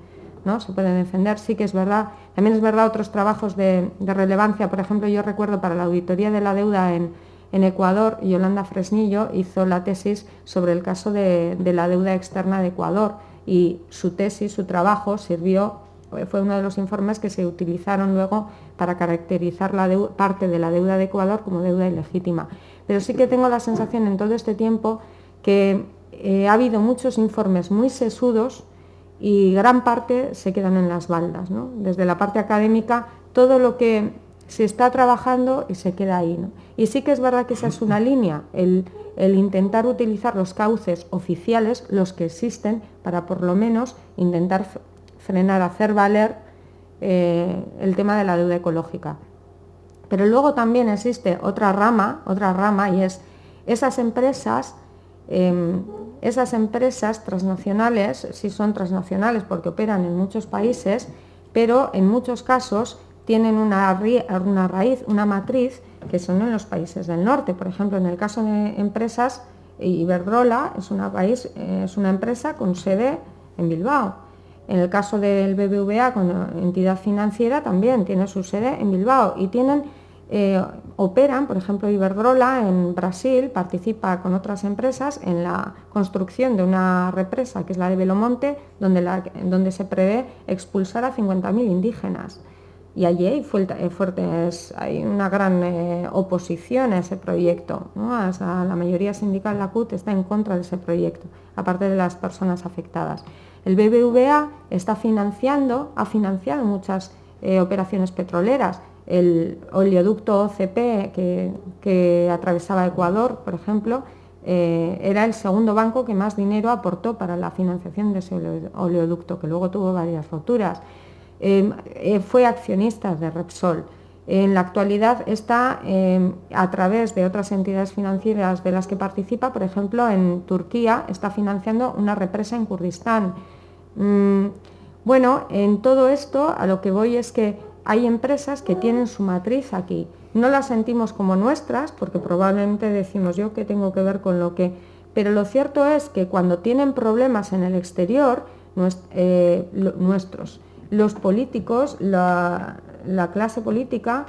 Speaker 3: defender. Sí que es verdad. También es verdad otros trabajos de relevancia. Por ejemplo, yo recuerdo para la auditoría de la deuda en Ecuador, Yolanda Fresnillo hizo la tesis sobre el caso de la deuda externa de Ecuador, y su tesis, su trabajo fue uno de los informes que se utilizaron luego para caracterizar parte de la deuda de Ecuador como deuda ilegítima. Pero sí que tengo la sensación en todo este tiempo que ha habido muchos informes muy sesudos y gran parte se quedan en las baldas, ¿no? Desde la parte académica, todo lo que se está trabajando y se queda ahí, ¿no? Y sí que es verdad que esa es una línea, el intentar utilizar los cauces oficiales, los que existen, para por lo menos intentar frenar, hacer valer el tema de la deuda ecológica. Pero luego también existe otra rama, y es esas empresas transnacionales. Sí son transnacionales porque operan en muchos países, pero en muchos casos tienen una raíz, una matriz, que son en los países del norte. Por ejemplo, en el caso de empresas, Iberdrola es una empresa con sede en Bilbao. En el caso del BBVA, con entidad financiera, también tiene su sede en Bilbao, y tienen operan, por ejemplo, Iberdrola en Brasil participa con otras empresas en la construcción de una represa, que es la de Belomonte, donde se prevé expulsar a 50.000 indígenas. Y allí hay una gran oposición a ese proyecto, ¿no? La mayoría sindical, la CUT, está en contra de ese proyecto, aparte de las personas afectadas. El BBVA ha financiado muchas operaciones petroleras. El oleoducto OCP que atravesaba Ecuador, por ejemplo, era el segundo banco que más dinero aportó para la financiación de ese oleoducto, que luego tuvo varias roturas. Fue accionista de Repsol. En la actualidad está, a través de otras entidades financieras de las que participa, por ejemplo, en Turquía está financiando una represa en Kurdistán. Bueno, en todo esto a lo que voy es que hay empresas que tienen su matriz aquí. No las sentimos como nuestras, porque probablemente decimos yo que tengo que ver con lo que... Pero lo cierto es que cuando tienen problemas en el exterior, los políticos, la clase política,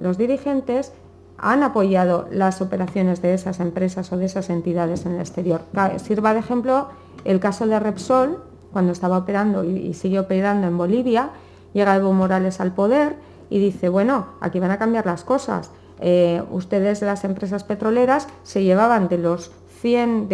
Speaker 3: los dirigentes han apoyado las operaciones de esas empresas o de esas entidades en el exterior. Sirva de ejemplo el caso de Repsol, cuando estaba operando y sigue operando en Bolivia. Llega Evo Morales al poder y dice, bueno, aquí van a cambiar las cosas. Ustedes, las empresas petroleras, se llevaban de los 100,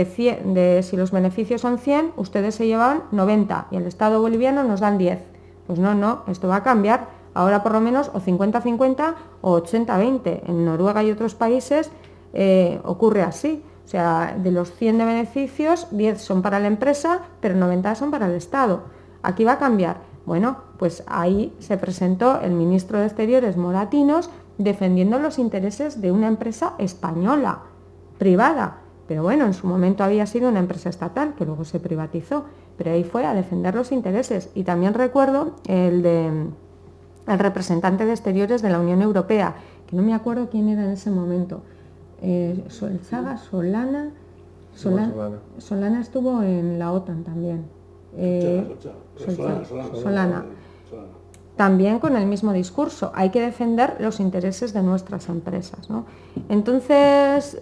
Speaker 3: si los beneficios son 100, ustedes se llevaban 90 y el Estado boliviano nos dan 10. Pues no, esto va a cambiar. Ahora por lo menos o 50-50 o 80-20. En Noruega y otros países ocurre así. O sea, de los 100 de beneficios, 10 son para la empresa, pero 90 son para el Estado. Aquí va a cambiar. Bueno, pues ahí se presentó el ministro de Exteriores, Moratinos, defendiendo los intereses de una empresa española, privada. Pero bueno, en su momento había sido una empresa estatal, que luego se privatizó, pero ahí fue a defender los intereses. Y también recuerdo el representante de Exteriores de la Unión Europea, que no me acuerdo quién era en ese momento. Solana estuvo en la OTAN también. Solana. También con el mismo discurso, hay que defender los intereses de nuestras empresas, ¿no? Entonces,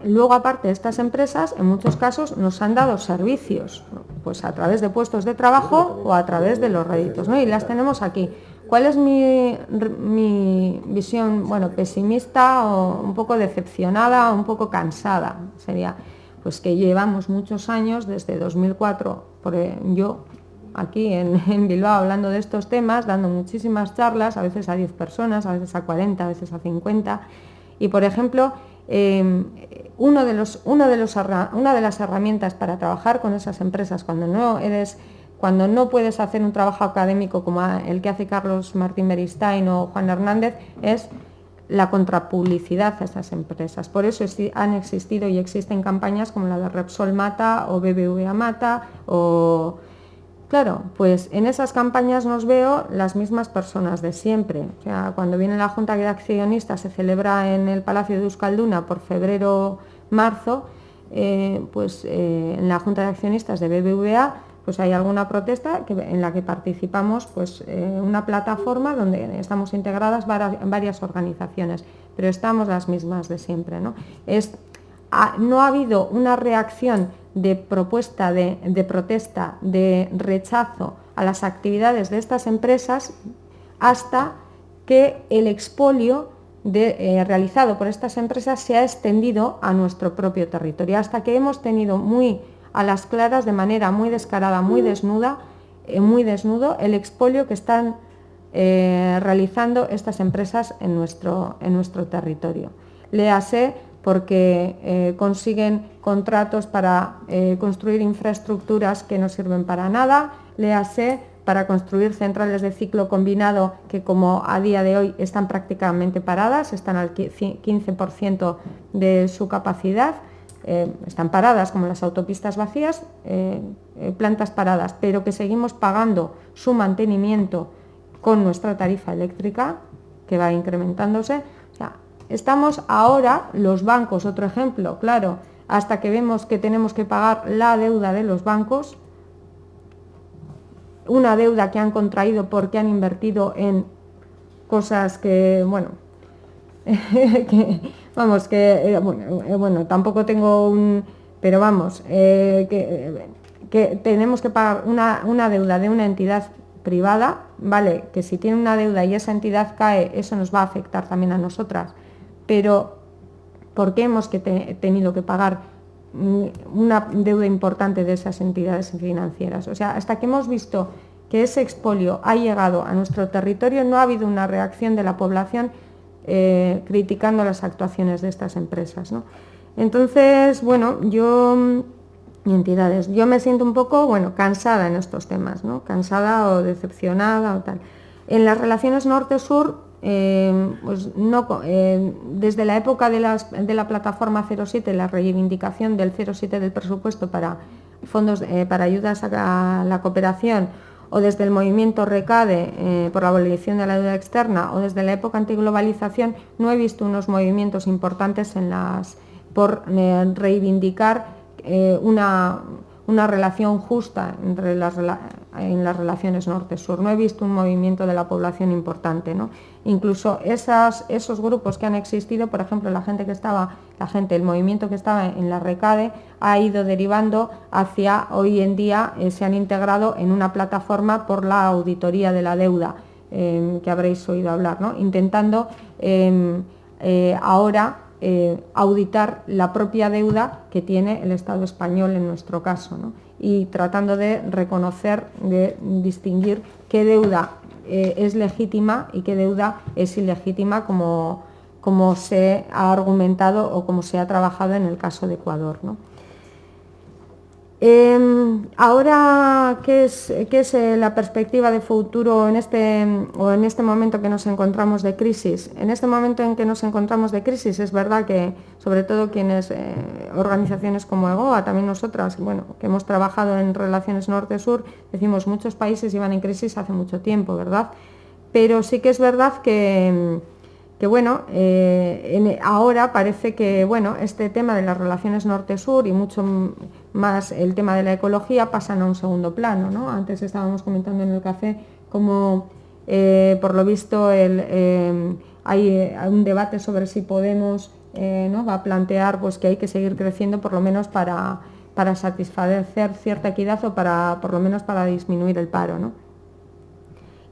Speaker 3: luego aparte de estas empresas, en muchos casos nos han dado servicios, ¿no? Pues a través de puestos de trabajo o a través de los réditos, ¿no? Y las tenemos aquí. ¿Cuál es mi visión, pesimista o un poco decepcionada o un poco cansada? Sería, pues que llevamos muchos años, desde 2004, yo aquí en Bilbao hablando de estos temas, dando muchísimas charlas, a veces a 10 personas, a veces a 40, a veces a 50, y por ejemplo, una de las herramientas para trabajar con esas empresas cuando no puedes hacer un trabajo académico como el que hace Carlos Martín Beristain o Juan Hernández, es la contrapublicidad a esas empresas. Por eso han existido y existen campañas como la de Repsol Mata o BBVA Mata o... Claro, pues en esas campañas nos veo las mismas personas de siempre. O sea, cuando viene la Junta de Accionistas, se celebra en el Palacio de Euskalduna por febrero-marzo, en la Junta de Accionistas de BBVA, pues hay alguna protesta en la que participamos, una plataforma donde estamos integradas varias organizaciones, pero estamos las mismas de siempre, ¿no? No ha habido una reacción de propuesta, de protesta, de rechazo a las actividades de estas empresas hasta que el expolio realizado por estas empresas se ha extendido a nuestro propio territorio, hasta que hemos tenido muy a las claras, de manera muy descarada, muy desnudo, el expolio que están realizando estas empresas en nuestro territorio. Léase porque consiguen contratos para construir infraestructuras que no sirven para nada, léase para construir centrales de ciclo combinado que, como a día de hoy, están prácticamente paradas, están al 15% de su capacidad, están paradas como las autopistas vacías, plantas paradas, pero que seguimos pagando su mantenimiento con nuestra tarifa eléctrica, que va incrementándose. O sea, estamos ahora, los bancos, otro ejemplo, claro, hasta que vemos que tenemos que pagar la deuda de los bancos, una deuda que han contraído porque han invertido en cosas que, bueno, bueno, tampoco tengo un... Pero vamos, que tenemos que pagar una deuda de una entidad privada, ¿vale? Que si tiene una deuda y esa entidad cae, eso nos va a afectar también a nosotras. Pero, ¿por qué hemos tenido que pagar una deuda importante de esas entidades financieras? O sea, hasta que hemos visto que ese expolio ha llegado a nuestro territorio, no ha habido una reacción de la población criticando las actuaciones de estas empresas, ¿no? Entonces, bueno, yo me siento un poco, bueno, cansada en estos temas, ¿no? Cansada o decepcionada o tal. En las relaciones norte-sur, pues no, desde la época de la plataforma 07, la reivindicación del 07 del presupuesto para fondos para ayudas a la cooperación, o desde el movimiento RECADE por la abolición de la deuda externa, o desde la época antiglobalización, no he visto unos movimientos importantes por reivindicar una relación justa en las relaciones norte-sur. No he visto un movimiento de la población importante, ¿no? Incluso esos grupos que han existido, por ejemplo, el movimiento que estaba en la RECADE ha ido derivando hacia, hoy en día se han integrado en una plataforma por la auditoría de la deuda, que habréis oído hablar, ¿no? Intentando ahora auditar la propia deuda que tiene el Estado español en nuestro caso, ¿no? Y tratando de reconocer, de distinguir qué deuda es legítima y qué deuda es ilegítima, como se ha argumentado o como se ha trabajado en el caso de Ecuador, ¿no? Ahora, ¿qué es la perspectiva de futuro en este momento que nos encontramos de crisis? En este momento en que nos encontramos de crisis, es verdad que, sobre todo quienes, organizaciones como EGOA, también nosotras, bueno, que hemos trabajado en relaciones norte-sur, decimos muchos países iban en crisis hace mucho tiempo, ¿verdad? Pero sí que es verdad que bueno, ahora parece que, bueno, este tema de las relaciones norte-sur y mucho más el tema de la ecología pasan a un segundo plano, ¿no? Antes estábamos comentando en el café cómo, por lo visto, hay un debate sobre si Podemos ¿no? va a plantear pues, que hay que seguir creciendo, por lo menos para satisfacer cierta equidad o por lo menos para disminuir el paro, ¿no?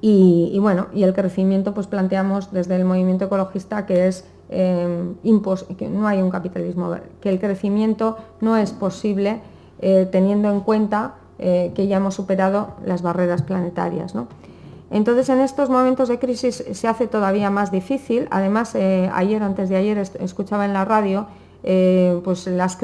Speaker 3: Y bueno, y el crecimiento, pues planteamos desde el movimiento ecologista que que no hay un capitalismo, que el crecimiento no es posible teniendo en cuenta que ya hemos superado las barreras planetarias, ¿no? Entonces, en estos momentos de crisis se hace todavía más difícil. Además, antes de ayer, escuchaba en la radio pues las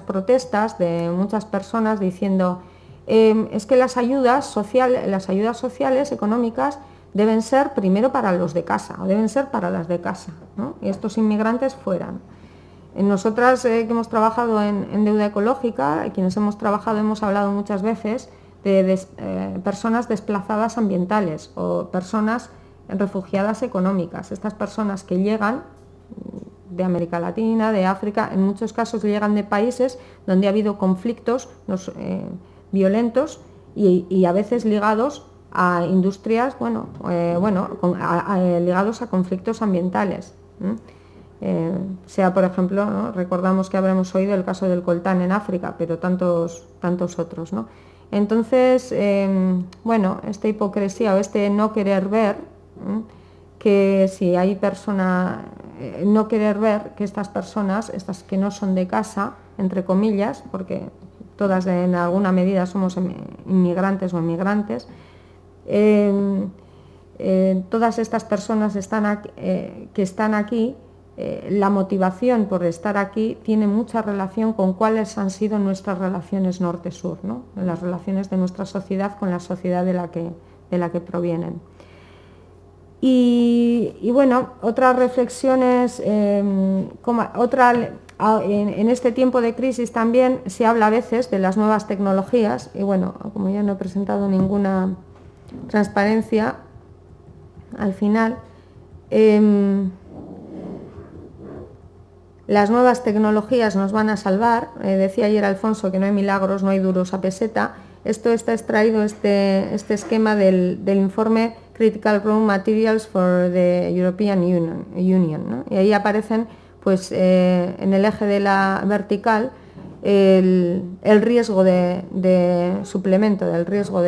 Speaker 3: protestas de muchas personas diciendo es que las ayudas sociales, económicas, deben ser primero para los de casa, o deben ser para las de casa, ¿no? Y estos inmigrantes fueran. Nosotras que hemos trabajado en deuda ecológica, quienes hemos trabajado, hemos hablado muchas veces de personas desplazadas ambientales o personas refugiadas económicas. Estas personas que llegan de América Latina, de África, en muchos casos llegan de países donde ha habido conflictos violentos y a veces ligados a industrias, ligados a conflictos ambientales. Sea, por ejemplo, ¿no? Recordamos que habremos oído el caso del coltán en África, pero tantos otros, ¿no? Entonces, esta hipocresía o este no querer ver, que si hay no querer ver que estas personas, estas que no son de casa, entre comillas, porque todas en alguna medida somos inmigrantes o emigrantes, todas estas personas que están aquí, la motivación por estar aquí tiene mucha relación con cuáles han sido nuestras relaciones norte-sur, ¿no? Las relaciones de nuestra sociedad con la sociedad de la que provienen. Y bueno, otras reflexiones, en este tiempo de crisis también se habla a veces de las nuevas tecnologías, y bueno, como ya no he presentado ninguna transparencia al final, las nuevas tecnologías nos van a salvar. Decía ayer Alfonso que no hay milagros, no hay duros a peseta. Esto está extraído, este esquema del informe Critical Raw Materials for the European Union, ¿no? Y ahí aparecen, pues, en el eje de la vertical, el riesgo de suplemento, del riesgo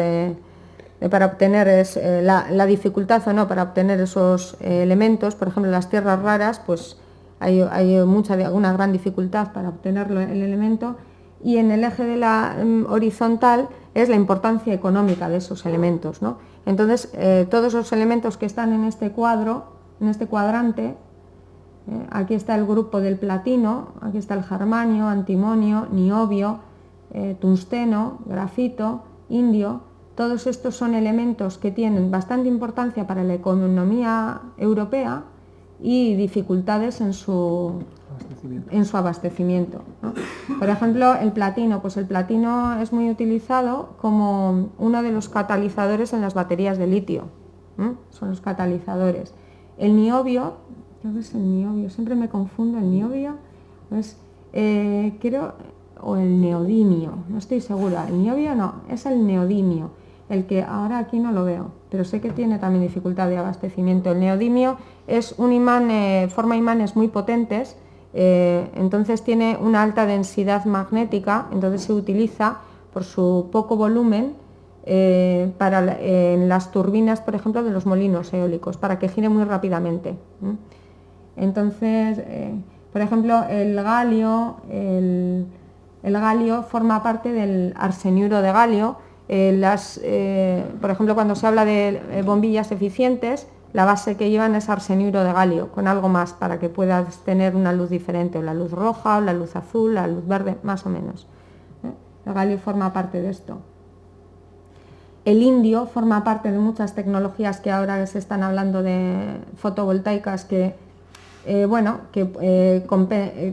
Speaker 3: para obtener la dificultad o no para obtener esos elementos. Por ejemplo, las tierras raras, pues hay una gran dificultad para obtener el elemento, y en el eje de la horizontal es la importancia económica de esos elementos, ¿no? Entonces, todos los elementos que están en este cuadro, en este cuadrante, aquí está el grupo del platino, aquí está el germanio, antimonio, niobio, tungsteno, grafito, indio. Todos estos son elementos que tienen bastante importancia para la economía europea y dificultades en su abastecimiento, ¿no? Por ejemplo, el platino, pues el platino es muy utilizado como uno de los catalizadores en las baterías de litio, ¿no? Son los catalizadores. El niobio, creo que es el niobio, siempre me confundo, el niobio, pues, creo, o el neodimio, no estoy segura. El niobio no, es el neodimio, el que ahora aquí no lo veo, pero sé que tiene también dificultad de abastecimiento. El neodimio es un imán, forma imanes muy potentes, entonces tiene una alta densidad magnética, entonces se utiliza por su poco volumen en las turbinas, por ejemplo, de los molinos eólicos, para que gire muy rápidamente. Entonces, por ejemplo, el galio forma parte del arseniuro de galio. Por ejemplo, cuando se habla de bombillas eficientes, la base que llevan es arseniuro de galio, con algo más para que puedas tener una luz diferente, o la luz roja, o la luz azul, la luz verde, más o menos. El galio forma parte de esto. El indio forma parte de muchas tecnologías que ahora se están hablando de fotovoltaicas que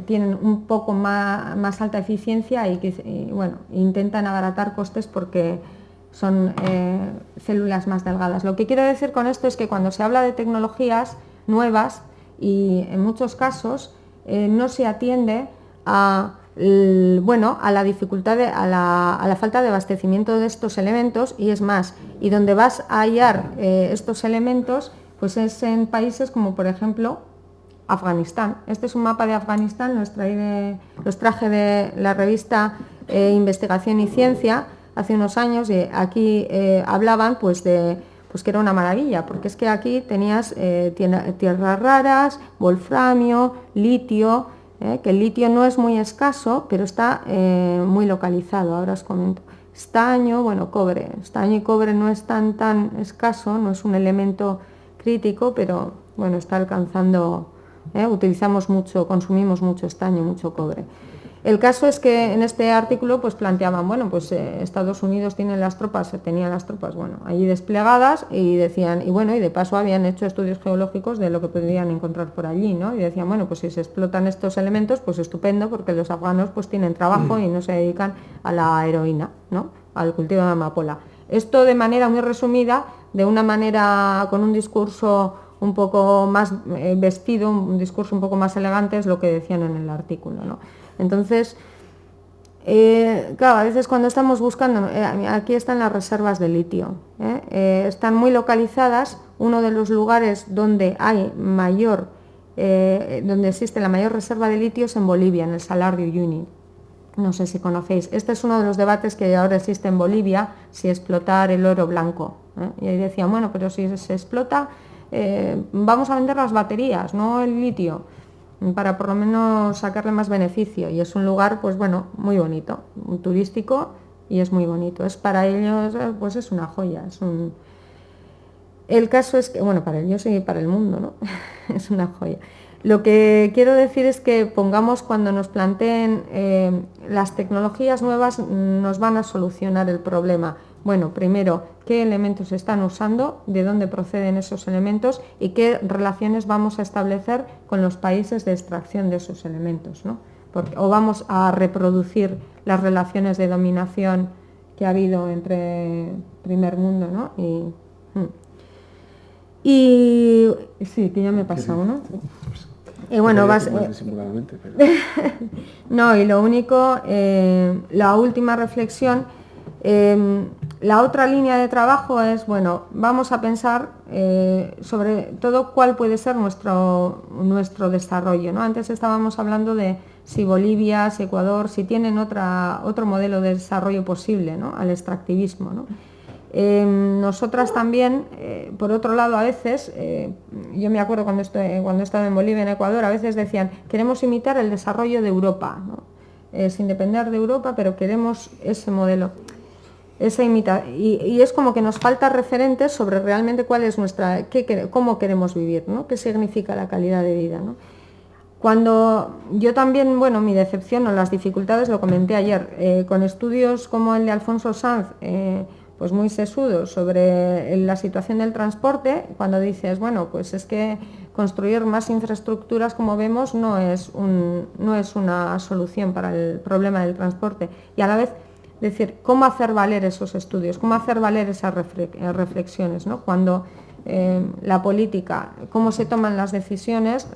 Speaker 3: tienen un poco más alta eficiencia y intentan abaratar costes porque son células más delgadas. Lo que quiero decir con esto es que cuando se habla de tecnologías nuevas, y en muchos casos no se atiende a la dificultad, a la falta de abastecimiento de estos elementos, y es más, y donde vas a hallar estos elementos, pues es en países como, por ejemplo, Afganistán. Este es un mapa de Afganistán, los traje de la revista Investigación y Ciencia hace unos años, y aquí hablaban pues que era una maravilla, porque es que aquí tenías tierras raras, wolframio, litio, que el litio no es muy escaso, pero está muy localizado, ahora os comento. Estaño, cobre. Estaño y cobre no es tan escaso, no es un elemento crítico, pero bueno, está alcanzando, utilizamos mucho, consumimos mucho estaño, mucho cobre. El caso es que en este artículo pues planteaban, Estados Unidos tenía las tropas allí desplegadas, y decían, y de paso habían hecho estudios geológicos de lo que podrían encontrar por allí, ¿no? Y decían, si se explotan estos elementos, pues estupendo, porque los afganos pues tienen trabajo y no se dedican a la heroína, ¿no? Al cultivo de amapola. Esto de manera muy resumida, de una manera con un discurso un poco más vestido, un discurso un poco más elegante, es lo que decían en el artículo, ¿no? Entonces, claro, a veces cuando estamos buscando, aquí están las reservas de litio, están muy localizadas. Uno de los lugares donde hay donde existe la mayor reserva de litio es en Bolivia, en el Salar de Uyuni. No sé si conocéis. Este es uno de los debates que ahora existe en Bolivia, si explotar el oro blanco, Y ahí decían, pero si se explota, vamos a vender las baterías, no el litio, para por lo menos sacarle más beneficio. Y es un lugar muy bonito, muy turístico, y es muy bonito. Es para ellos, pues es una joya. El caso es que, para ellos y para el mundo, ¿no? Es una joya. Lo que quiero decir es que pongamos, cuando nos planteen las tecnologías nuevas nos van a solucionar el problema. Primero, qué elementos se están usando, de dónde proceden esos elementos y qué relaciones vamos a establecer con los países de extracción de esos elementos, ¿no? O vamos a reproducir las relaciones de dominación que ha habido entre primer mundo, ¿no? Y sí, que ya me he pasado, ¿no? Y
Speaker 1: disimuladamente, pero...
Speaker 3: No, y lo único, la última reflexión, la otra línea de trabajo es, bueno, vamos a pensar sobre todo cuál puede ser nuestro desarrollo, ¿no? Antes estábamos hablando de si Bolivia, si Ecuador, si tienen otro modelo de desarrollo posible, ¿no? Al extractivismo, ¿no? Nosotras también, por otro lado, a veces, yo me acuerdo cuando estaba en Bolivia, en Ecuador, a veces decían, queremos imitar el desarrollo de Europa, ¿no? Sin depender de Europa, pero queremos ese modelo. Y es como que nos falta referentes sobre realmente cuál es cómo queremos vivir, ¿no? Qué significa la calidad de vida, ¿no? Cuando yo también, bueno, mi decepción o las dificultades, lo comenté ayer, con estudios como el de Alfonso Sanz, pues muy sesudos sobre la situación del transporte, cuando dices, bueno, pues es que construir más infraestructuras, como vemos, no es una solución para el problema del transporte. Y a la vez decir, ¿cómo hacer valer esos estudios? ¿Cómo hacer valer esas reflexiones, ¿no? Cuando la política, cómo se toman las decisiones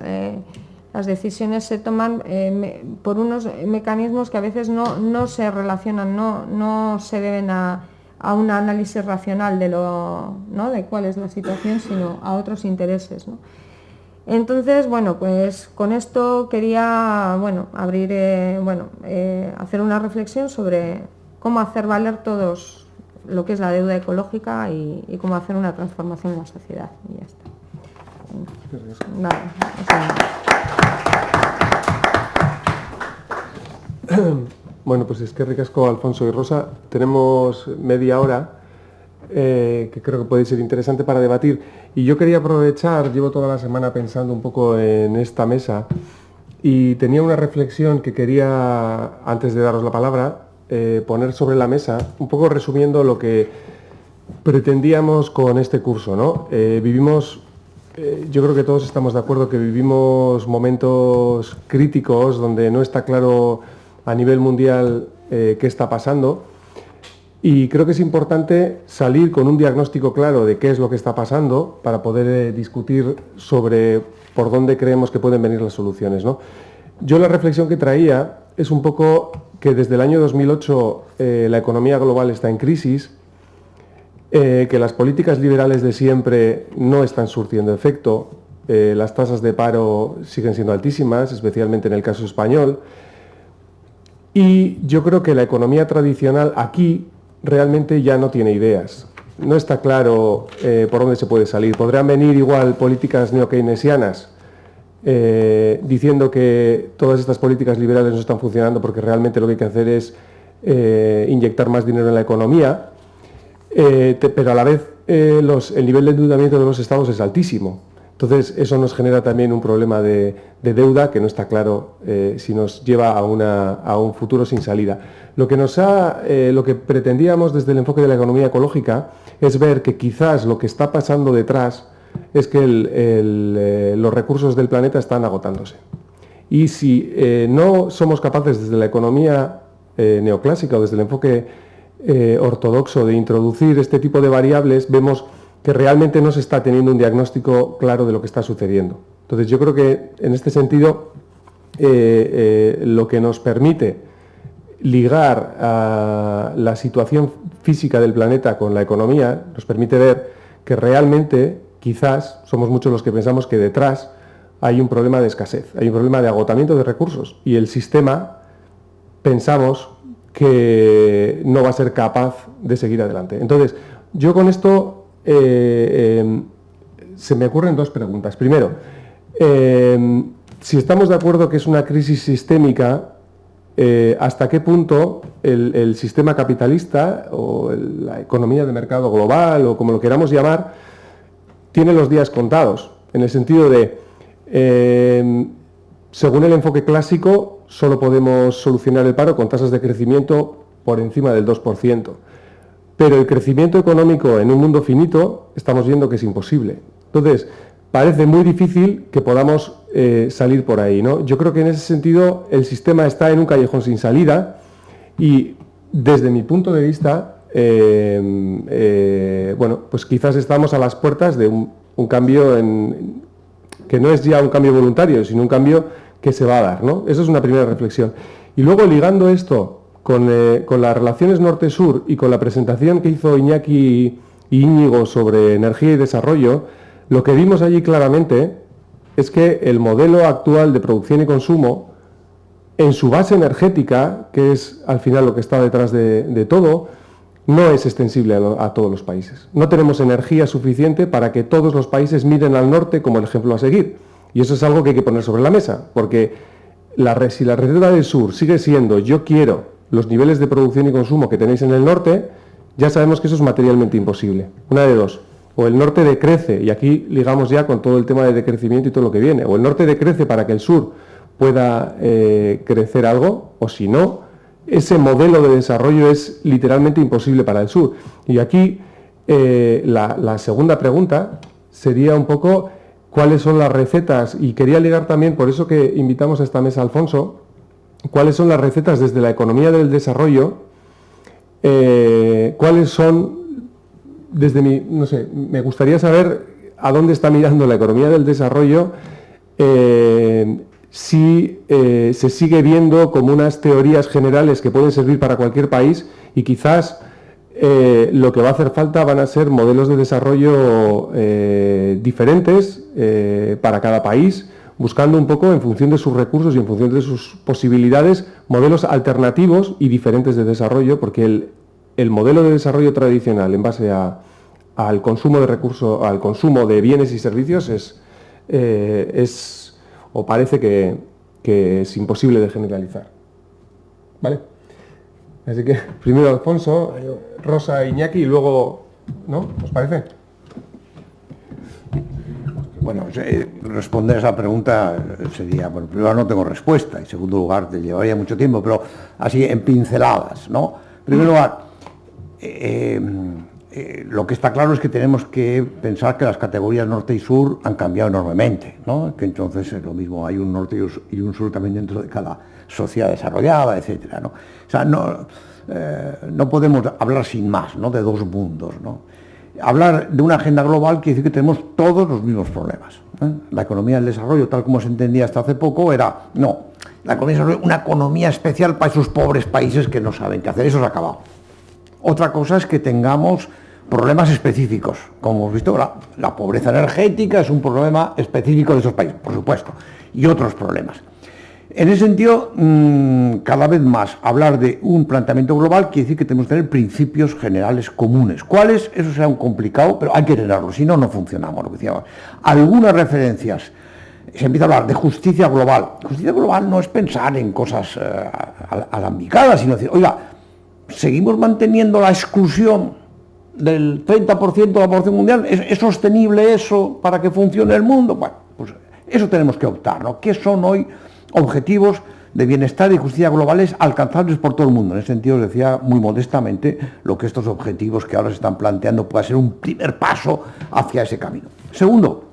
Speaker 3: se toman por unos mecanismos que a veces no se relacionan, no se deben a un análisis racional ¿no? de cuál es la situación, sino a otros intereses, ¿no? Entonces, bueno, pues con esto quería, bueno, hacer una reflexión sobre cómo hacer valer todos lo que es la deuda ecológica y cómo hacer una transformación en la sociedad. Y ya está. Nada,
Speaker 1: Bueno, pues es que ricasco, Alfonso y Rosa. Tenemos media hora que creo que puede ser interesante para debatir. Y yo quería aprovechar, llevo toda la semana pensando un poco en esta mesa y tenía una reflexión que quería, antes de daros la palabra, poner sobre la mesa, un poco resumiendo lo que pretendíamos con este curso, ¿no? Yo creo que todos estamos de acuerdo que vivimos momentos críticos donde no está claro a nivel mundial qué está pasando, y creo que es importante salir con un diagnóstico claro de qué es lo que está pasando para poder discutir sobre por dónde creemos que pueden venir las soluciones, ¿no? Yo la reflexión que traía es un poco que desde el año 2008 la economía global está en crisis, que las políticas liberales de siempre no están surtiendo efecto, las tasas de paro siguen siendo altísimas, especialmente en el caso español, y yo creo que la economía tradicional aquí realmente ya no tiene ideas. No está claro por dónde se puede salir. Podrán venir igual políticas neokeynesianas diciendo que todas estas políticas liberales no están funcionando porque realmente lo que hay que hacer es inyectar más dinero en la economía, pero a la vez el nivel de endeudamiento de los estados es altísimo. Entonces eso nos genera también un problema de deuda que no está claro si nos lleva a un futuro sin salida. Lo que pretendíamos desde el enfoque de la economía ecológica es ver que quizás lo que está pasando detrás es que los recursos del planeta están agotándose. Y si no somos capaces desde la economía neoclásica o desde el enfoque ortodoxo de introducir este tipo de variables, vemos que realmente no se está teniendo un diagnóstico claro de lo que está sucediendo. Entonces yo creo que en este sentido lo que nos permite ligar a la situación física del planeta con la economía nos permite ver que realmente quizás somos muchos los que pensamos que detrás hay un problema de escasez, hay un problema de agotamiento de recursos y el sistema pensamos que no va a ser capaz de seguir adelante. Entonces yo con esto se me ocurren dos preguntas. Primero, si estamos de acuerdo que es una crisis sistémica, ¿hasta qué punto el sistema capitalista o la economía de mercado global o como lo queramos llamar tiene los días contados? En el sentido de, según el enfoque clásico, solo podemos solucionar el paro con tasas de crecimiento por encima del 2%. Pero el crecimiento económico en un mundo finito estamos viendo que es imposible. Entonces, parece muy difícil que podamos salir por ahí, ¿no? Yo creo que en ese sentido el sistema está en un callejón sin salida y desde mi punto de vista, bueno, pues quizás estamos a las puertas de un cambio que no es ya un cambio voluntario, sino un cambio que se va a dar, ¿no? Eso es una primera reflexión. Y luego ligando esto con las relaciones norte-sur y con la presentación que hizo Iñaki y Íñigo sobre energía y desarrollo, lo que vimos allí claramente es que el modelo actual de producción y consumo, en su base energética, que es al final lo que está detrás de todo, no es extensible a todos los países. No tenemos energía suficiente para que todos los países miren al norte como el ejemplo a seguir. Y eso es algo que hay que poner sobre la mesa, porque si la receta del sur sigue siendo yo quiero los niveles de producción y consumo que tenéis en el norte, ya sabemos que eso es materialmente imposible. Una de dos. O el norte decrece, y aquí ligamos ya con todo el tema de decrecimiento y todo lo que viene, o el norte decrece para que el sur pueda crecer algo, o si no, ese modelo de desarrollo es literalmente imposible para el sur. Y aquí la segunda pregunta sería un poco cuáles son las recetas, y quería ligar también, por eso que invitamos a esta mesa a Alfonso, cuáles son las recetas desde la economía del desarrollo, cuáles son, no sé, me gustaría saber a dónde está mirando la economía del desarrollo, si se sigue viendo como unas teorías generales que pueden servir para cualquier país, y quizás lo que va a hacer falta van a ser modelos de desarrollo diferentes para cada país, buscando un poco en función de sus recursos y en función de sus posibilidades, modelos alternativos y diferentes de desarrollo, porque el modelo de desarrollo tradicional en base al consumo de recursos, al consumo de bienes y servicios o parece que es imposible de generalizar. ¿Vale? Así que primero Alfonso, Rosa e Iñaki, y luego, ¿no? ¿Os parece?
Speaker 2: Bueno, responder a esa pregunta sería, bueno, primero no tengo respuesta, en segundo lugar te llevaría mucho tiempo, pero así en pinceladas, ¿no? En primer lugar, lo que está claro es que tenemos que pensar que las categorías norte y sur han cambiado enormemente, ¿no? Que entonces es lo mismo, hay un norte y un sur también dentro de cada sociedad desarrollada, etcétera, ¿no? O sea, no podemos hablar sin más, ¿no? De dos mundos, ¿no? Hablar de una agenda global quiere decir que tenemos todos los mismos problemas, ¿eh? La economía del desarrollo, tal como se entendía hasta hace poco, era, no, la economía del desarrollo, una economía especial para esos pobres países que no saben qué hacer, eso se ha acabado. Otra cosa es que tengamos problemas específicos, como hemos visto, la pobreza energética es un problema específico de esos países, por supuesto, y otros problemas. En ese sentido, cada vez más hablar de un planteamiento global quiere decir que tenemos que tener principios generales comunes. ¿Cuáles? Eso será un complicado, pero hay que tenerlo, si no, no funcionamos. Lo que decíamos. Algunas referencias, se empieza a hablar de justicia global. Justicia global no es pensar en cosas alambicadas, sino decir, oiga, seguimos manteniendo la exclusión del 30% de la población mundial, ¿es sostenible eso para que funcione el mundo? Bueno, pues eso tenemos que optar, ¿no? ¿Qué son hoy objetivos de bienestar y justicia globales alcanzables por todo el mundo? En ese sentido, os decía muy modestamente lo que estos objetivos que ahora se están planteando pueda ser un primer paso hacia ese camino. Segundo,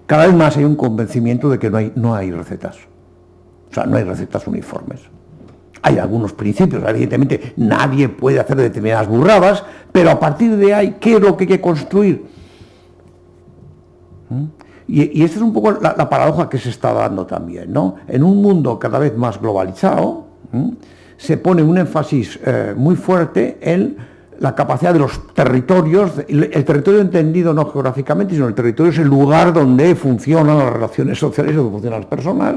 Speaker 2: cada vez más hay un convencimiento de que no hay recetas. O sea, no hay recetas uniformes. Hay algunos principios, evidentemente nadie puede hacer determinadas burradas, pero a partir de ahí, ¿qué es lo que hay que construir? Y esta es un poco la paradoja que se está dando también, ¿no? En un mundo cada vez más globalizado, se pone un énfasis muy fuerte en la capacidad de los territorios, el territorio entendido no geográficamente, sino el territorio es el lugar donde funcionan las relaciones sociales, donde funcionan las personas,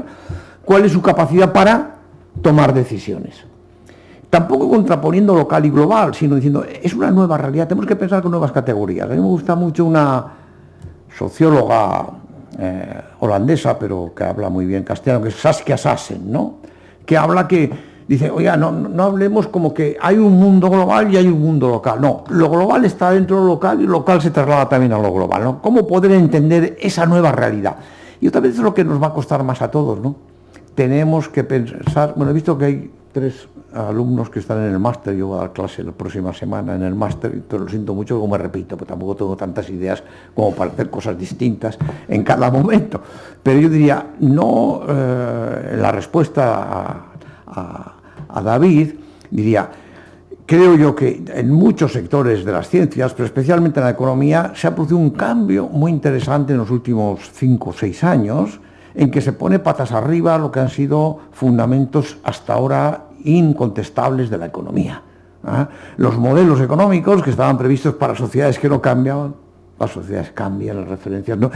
Speaker 2: cuál es su capacidad para tomar decisiones. Tampoco contraponiendo local y global, sino diciendo, es una nueva realidad, tenemos que pensar con nuevas categorías. A mí me gusta mucho una socióloga holandesa, pero que habla muy bien castellano, que es Saskia Sassen, ¿no? Que habla dice, oiga, no hablemos como que hay un mundo global y hay un mundo local. No, lo global está dentro de lo local y lo local se traslada también a lo global, ¿no? ¿Cómo poder entender esa nueva realidad? Y otra vez es lo que nos va a costar más a todos, ¿no? Tenemos que pensar, bueno, he visto que hay 3 alumnos que están en el máster, yo voy a dar clase la próxima semana en el máster, entonces lo siento mucho, como me repito, pues tampoco tengo tantas ideas como para hacer cosas distintas en cada momento, pero yo diría, no, la respuesta a David, diría, creo yo que en muchos sectores de las ciencias, pero especialmente en la economía, se ha producido un cambio muy interesante en los últimos 5 o 6 años, en que se pone patas arriba lo que han sido fundamentos hasta ahora incontestables de la economía. Los modelos económicos que estaban previstos para sociedades que no cambiaban, las sociedades cambian, las referencias no.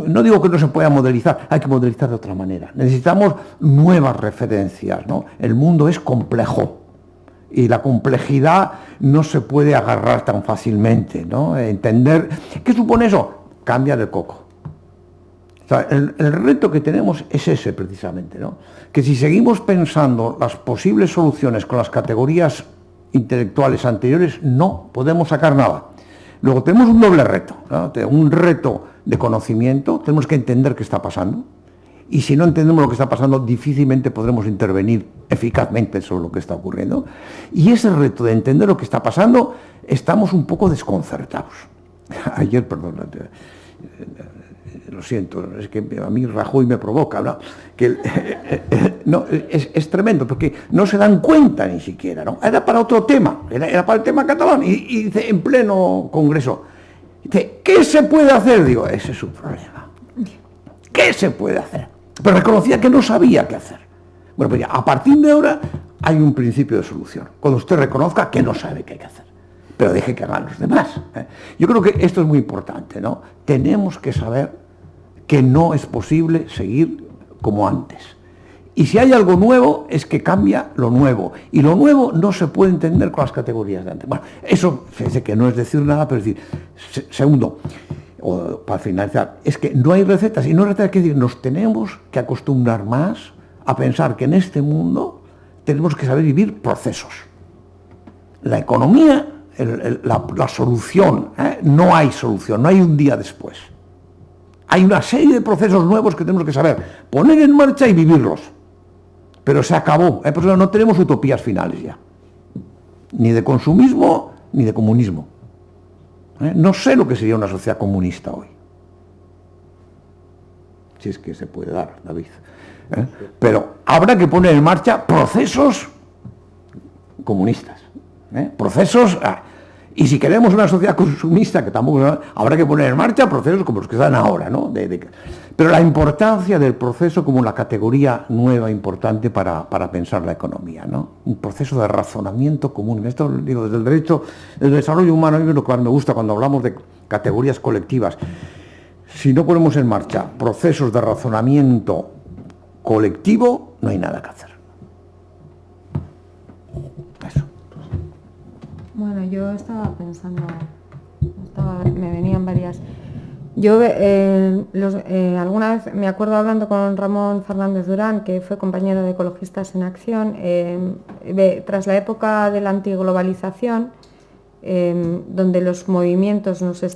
Speaker 2: No digo que no se pueda modelizar, hay que modelizar de otra manera. Necesitamos nuevas referencias, ¿no? El mundo es complejo y la complejidad no se puede agarrar tan fácilmente, ¿no? Entender, ¿qué supone eso? Cambiar el coco. O sea, el reto que tenemos es ese precisamente, ¿no? Que si seguimos pensando las posibles soluciones con las categorías intelectuales anteriores, no podemos sacar nada. Luego tenemos un doble reto, ¿no? Un reto de conocimiento, tenemos que entender qué está pasando, y si no entendemos lo que está pasando, difícilmente podremos intervenir eficazmente sobre lo que está ocurriendo. Y ese reto de entender lo que está pasando, estamos un poco desconcertados. Ayer, perdón, lo siento, es que a mí Rajoy me provoca, ¿no? Que no, es tremendo, porque no se dan cuenta ni siquiera, ¿no? Era para otro tema, era para el tema catalán, y dice, en pleno congreso, dice, ¿qué se puede hacer? Digo, ese es su problema. ¿Qué se puede hacer? Pero reconocía que no sabía qué hacer. Bueno, pues ya, a partir de ahora hay un principio de solución, cuando usted reconozca que no sabe qué hay que hacer, pero deje que hagan los demás, ¿eh? Yo creo que esto es muy importante, ¿no? Tenemos que saber que no es posible seguir como antes. Y si hay algo nuevo, es que cambia lo nuevo. Y lo nuevo no se puede entender con las categorías de antes. Bueno, eso sé que no es decir nada, pero es decir, segundo, o para finalizar, es que no hay recetas. Y no hay recetas, que decir, nos tenemos que acostumbrar más a pensar que en este mundo tenemos que saber vivir procesos. La economía, la solución, no hay solución, no hay un día después. Hay una serie de procesos nuevos que tenemos que saber poner en marcha y vivirlos. Pero se acabó. Por eso no tenemos utopías finales ya. Ni de consumismo, ni de comunismo. No sé lo que sería una sociedad comunista hoy. Si es que se puede dar, David. Pero habrá que poner en marcha procesos comunistas. Procesos... Y si queremos una sociedad consumista, que tampoco habrá que poner en marcha procesos como los que están ahora, ¿no? Pero la importancia del proceso como una categoría nueva, importante para pensar la economía, ¿no? Un proceso de razonamiento común. Esto lo digo desde el derecho, del desarrollo humano, a mí es lo que más me gusta cuando hablamos de categorías colectivas. Si no ponemos en marcha procesos de razonamiento colectivo, no hay nada que hacer. Eso.
Speaker 3: Bueno, yo estaba pensando, me venían varias. Yo alguna vez me acuerdo hablando con Ramón Fernández Durán, que fue compañero de Ecologistas en Acción, tras la época de la antiglobalización, donde los movimientos muchas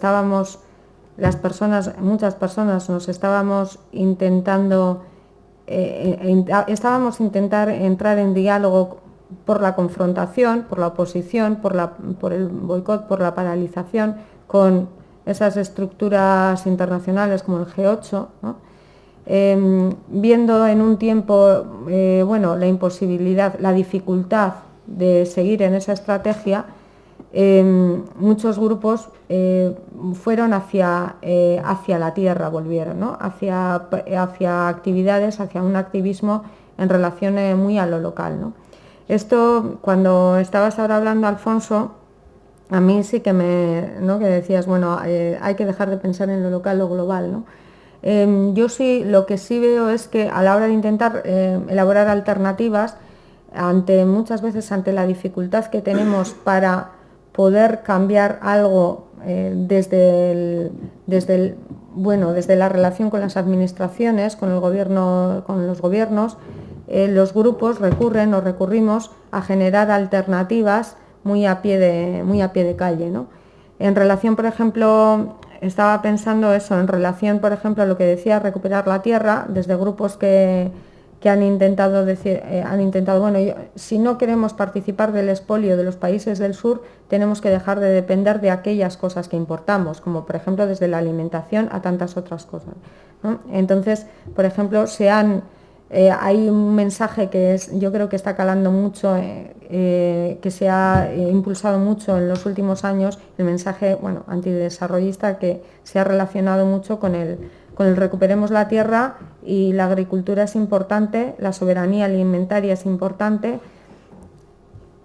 Speaker 3: personas nos estábamos intentando entrar en diálogo por la confrontación, por la oposición, por el boicot, por la paralización, con esas estructuras internacionales como el G8, ¿no? Viendo en un tiempo la imposibilidad, la dificultad de seguir en esa estrategia, muchos grupos fueron hacia la tierra, volvieron, ¿no? hacia actividades, hacia un activismo en relación muy a lo local, ¿no? Esto, cuando estabas ahora hablando, Alfonso, a mí sí que que decías, hay que dejar de pensar en lo local, lo global, ¿no? Yo sí, lo que sí veo es que a la hora de intentar elaborar alternativas, muchas veces ante la dificultad que tenemos para poder cambiar algo desde la relación con las administraciones, con el gobierno, con los gobiernos, los grupos recurrimos a generar alternativas muy a pie de calle, ¿no? En relación, por ejemplo, estaba pensando eso, en relación, por ejemplo, a lo que decía recuperar la tierra, desde grupos que han intentado si no queremos participar del expolio de los países del sur, tenemos que dejar de depender de aquellas cosas que importamos, como por ejemplo desde la alimentación a tantas otras cosas, ¿no? Entonces, por ejemplo, hay un mensaje yo creo que está calando mucho, que se ha impulsado mucho en los últimos años, el mensaje antidesarrollista, que se ha relacionado mucho con el recuperemos la tierra, y la agricultura es importante, la soberanía alimentaria es importante,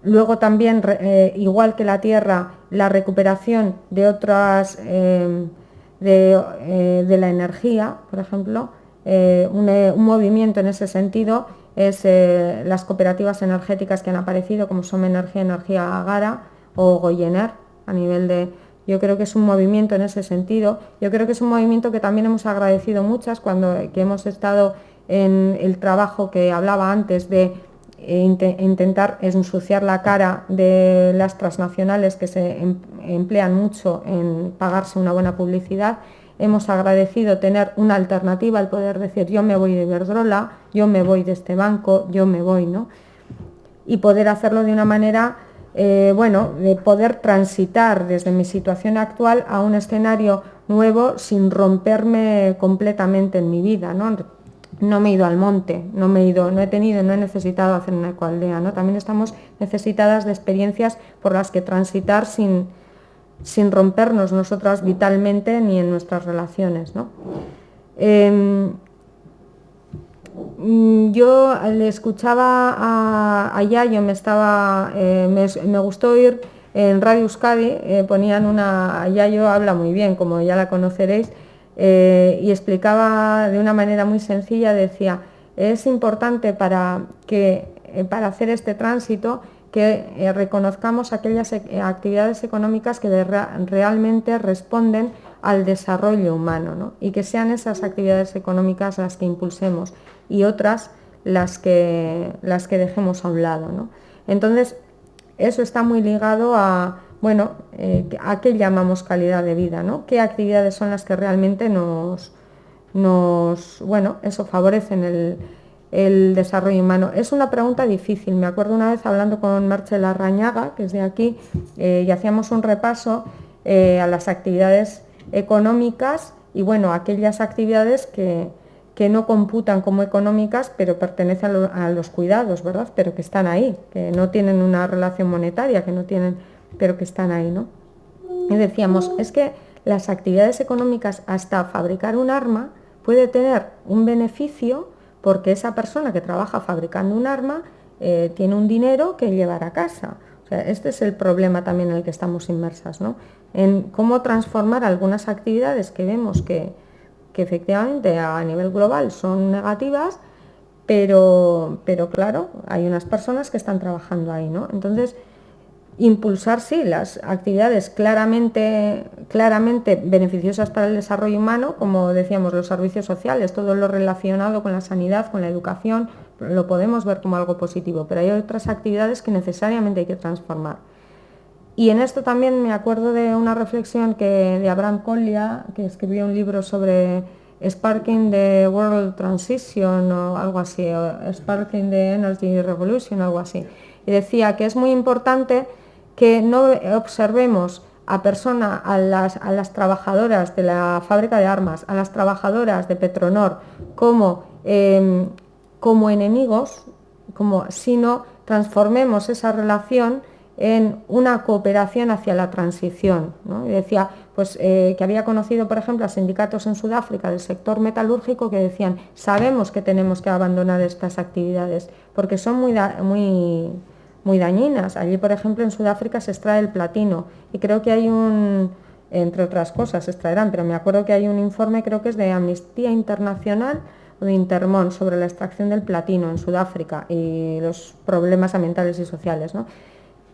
Speaker 3: Luego también, igual que la tierra, la recuperación de otras, de la energía, por ejemplo, un movimiento en ese sentido es las cooperativas energéticas que han aparecido, como Som Energía, Energía Gara o Goyener, a nivel de... Yo creo que es un movimiento en ese sentido. Yo creo que es un movimiento que también hemos agradecido muchas que hemos estado en el trabajo que hablaba antes de intentar ensuciar la cara de las transnacionales que se emplean mucho en pagarse una buena publicidad. Hemos agradecido tener una alternativa, el poder decir yo me voy de Iberdrola, yo me voy de este banco, yo me voy, ¿no? Y poder hacerlo de una manera, de poder transitar desde mi situación actual a un escenario nuevo sin romperme completamente en mi vida, ¿no? No me he ido al monte, no he necesitado hacer una ecoaldea, ¿no? También estamos necesitadas de experiencias por las que transitar sin rompernos nosotras vitalmente ni en nuestras relaciones, ¿no? Yo le escuchaba a Yayo, me gustó oír en Radio Euskadi, Yayo habla muy bien, como ya la conoceréis, y explicaba de una manera muy sencilla, decía, es importante para hacer este tránsito que reconozcamos aquellas actividades económicas que realmente responden al desarrollo humano, ¿no? Y que sean esas actividades económicas las que impulsemos y otras las que dejemos a un lado, ¿no? Entonces, eso está muy ligado a qué llamamos calidad de vida, ¿no? ¿Qué actividades son las que realmente favorecen el desarrollo humano? Es una pregunta difícil. Me acuerdo una vez hablando con Merche Larrañaga, que es de aquí, y hacíamos un repaso a las actividades económicas y aquellas actividades que no computan como económicas, pero pertenecen a los cuidados, ¿verdad? Pero que están ahí, que no tienen una relación monetaria, pero que están ahí, ¿no? Y decíamos, es que las actividades económicas, hasta fabricar un arma, puede tener un beneficio porque esa persona que trabaja fabricando un arma tiene un dinero que llevar a casa. O sea, este es el problema también en el que estamos inmersas, ¿no? En cómo transformar algunas actividades que vemos que efectivamente a nivel global son negativas, pero claro, hay unas personas que están trabajando ahí, ¿no? Entonces, impulsar sí las actividades claramente beneficiosas para el desarrollo humano, como decíamos, los servicios sociales, todo lo relacionado con la sanidad, con la educación, lo podemos ver como algo positivo, pero hay otras actividades que necesariamente hay que transformar. Y en esto también me acuerdo de una reflexión de Abraham Collia, que escribió un libro sobre Sparking the World Transition o algo así, o Sparking the Energy Revolution, algo así. Y decía que es muy importante que no observemos a las trabajadoras de la fábrica de armas, a las trabajadoras de Petronor como enemigos, sino transformemos esa relación en una cooperación hacia la transición, ¿no? Y decía que había conocido, por ejemplo, a sindicatos en Sudáfrica del sector metalúrgico que decían, sabemos que tenemos que abandonar estas actividades porque son muy dañinas. Allí, por ejemplo, en Sudáfrica se extrae el platino y creo que hay entre otras cosas se extraerán, pero me acuerdo que hay un informe, creo que es de Amnistía Internacional o de Intermón, sobre la extracción del platino en Sudáfrica y los problemas ambientales y sociales, ¿no?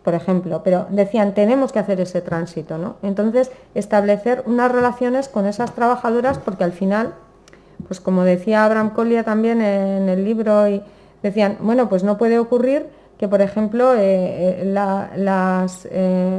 Speaker 3: Por ejemplo, pero decían, tenemos que hacer ese tránsito, ¿no? Entonces, establecer unas relaciones con esas trabajadoras, porque al final, pues como decía Abraham Collia también en el libro, y decían, pues no puede ocurrir que, por ejemplo,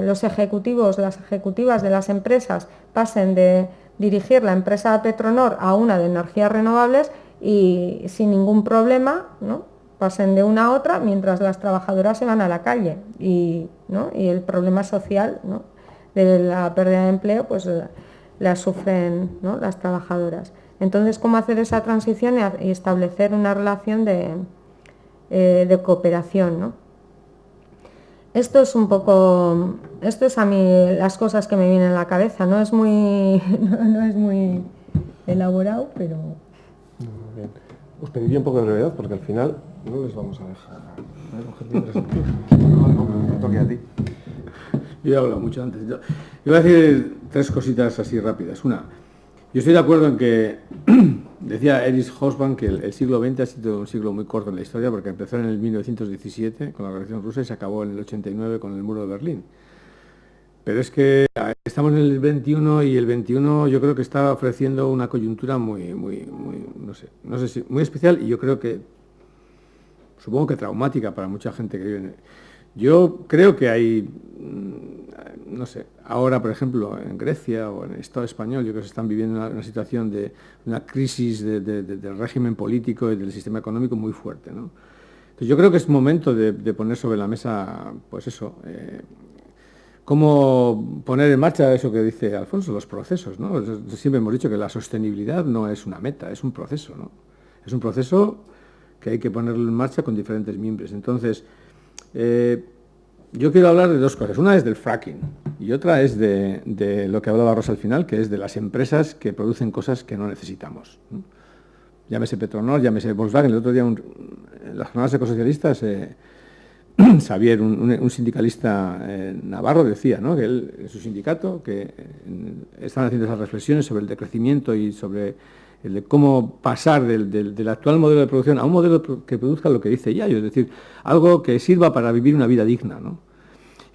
Speaker 3: los ejecutivos, las ejecutivas de las empresas pasen de dirigir la empresa Petronor a una de energías renovables y sin ningún problema, ¿no?, pasen de una a otra mientras las trabajadoras se van a la calle y el problema social, ¿no?, de la pérdida de empleo pues la sufren, ¿no?, las trabajadoras. Entonces, ¿cómo hacer esa transición y establecer una relación de cooperación, ¿no? Esto es a mí las cosas que me vienen a la cabeza. No es muy elaborado, pero...
Speaker 1: Muy bien. Os pediría un poco de brevedad porque al final no les vamos a dejar coger libres. No, toque a ti.
Speaker 4: Yo he hablado mucho antes. Yo voy a decir 3 cositas así rápidas. Una, yo estoy de acuerdo en que decía Erich Hobsbawm que el siglo XX ha sido un siglo muy corto en la historia porque empezó en el 1917 con la Revolución Rusa y se acabó en el 89 con el muro de Berlín. Pero es que estamos en el 21 y el 21 yo creo que está ofreciendo una coyuntura muy, no sé si muy especial y yo creo que, supongo que traumática para mucha gente que vive en... Yo creo que hay, no sé, ahora por ejemplo en Grecia o en el Estado español, yo creo que se están viviendo una situación de una crisis del régimen político y del sistema económico muy fuerte, ¿no? Entonces yo creo que es momento de poner sobre la mesa, pues eso, cómo poner en marcha eso que dice Alfonso, los procesos, ¿no? Siempre hemos dicho que la sostenibilidad no es una meta, es un proceso, ¿no? Es un proceso que hay que ponerlo en marcha con diferentes mimbres. Entonces, yo quiero hablar de 2 cosas. Una es del fracking y otra es de lo que hablaba Rosa al final, que es de las empresas que producen cosas que no necesitamos, ¿no? Llámese Petronor, llámese Volkswagen. El otro día en las jornadas ecosocialistas, Xavier, un sindicalista navarro, decía, ¿no?, que él, en su sindicato, que están haciendo esas reflexiones sobre el decrecimiento y sobre el de cómo pasar del actual modelo de producción a un modelo que produzca lo que dice Yayo, es decir, algo que sirva para vivir una vida digna, ¿no?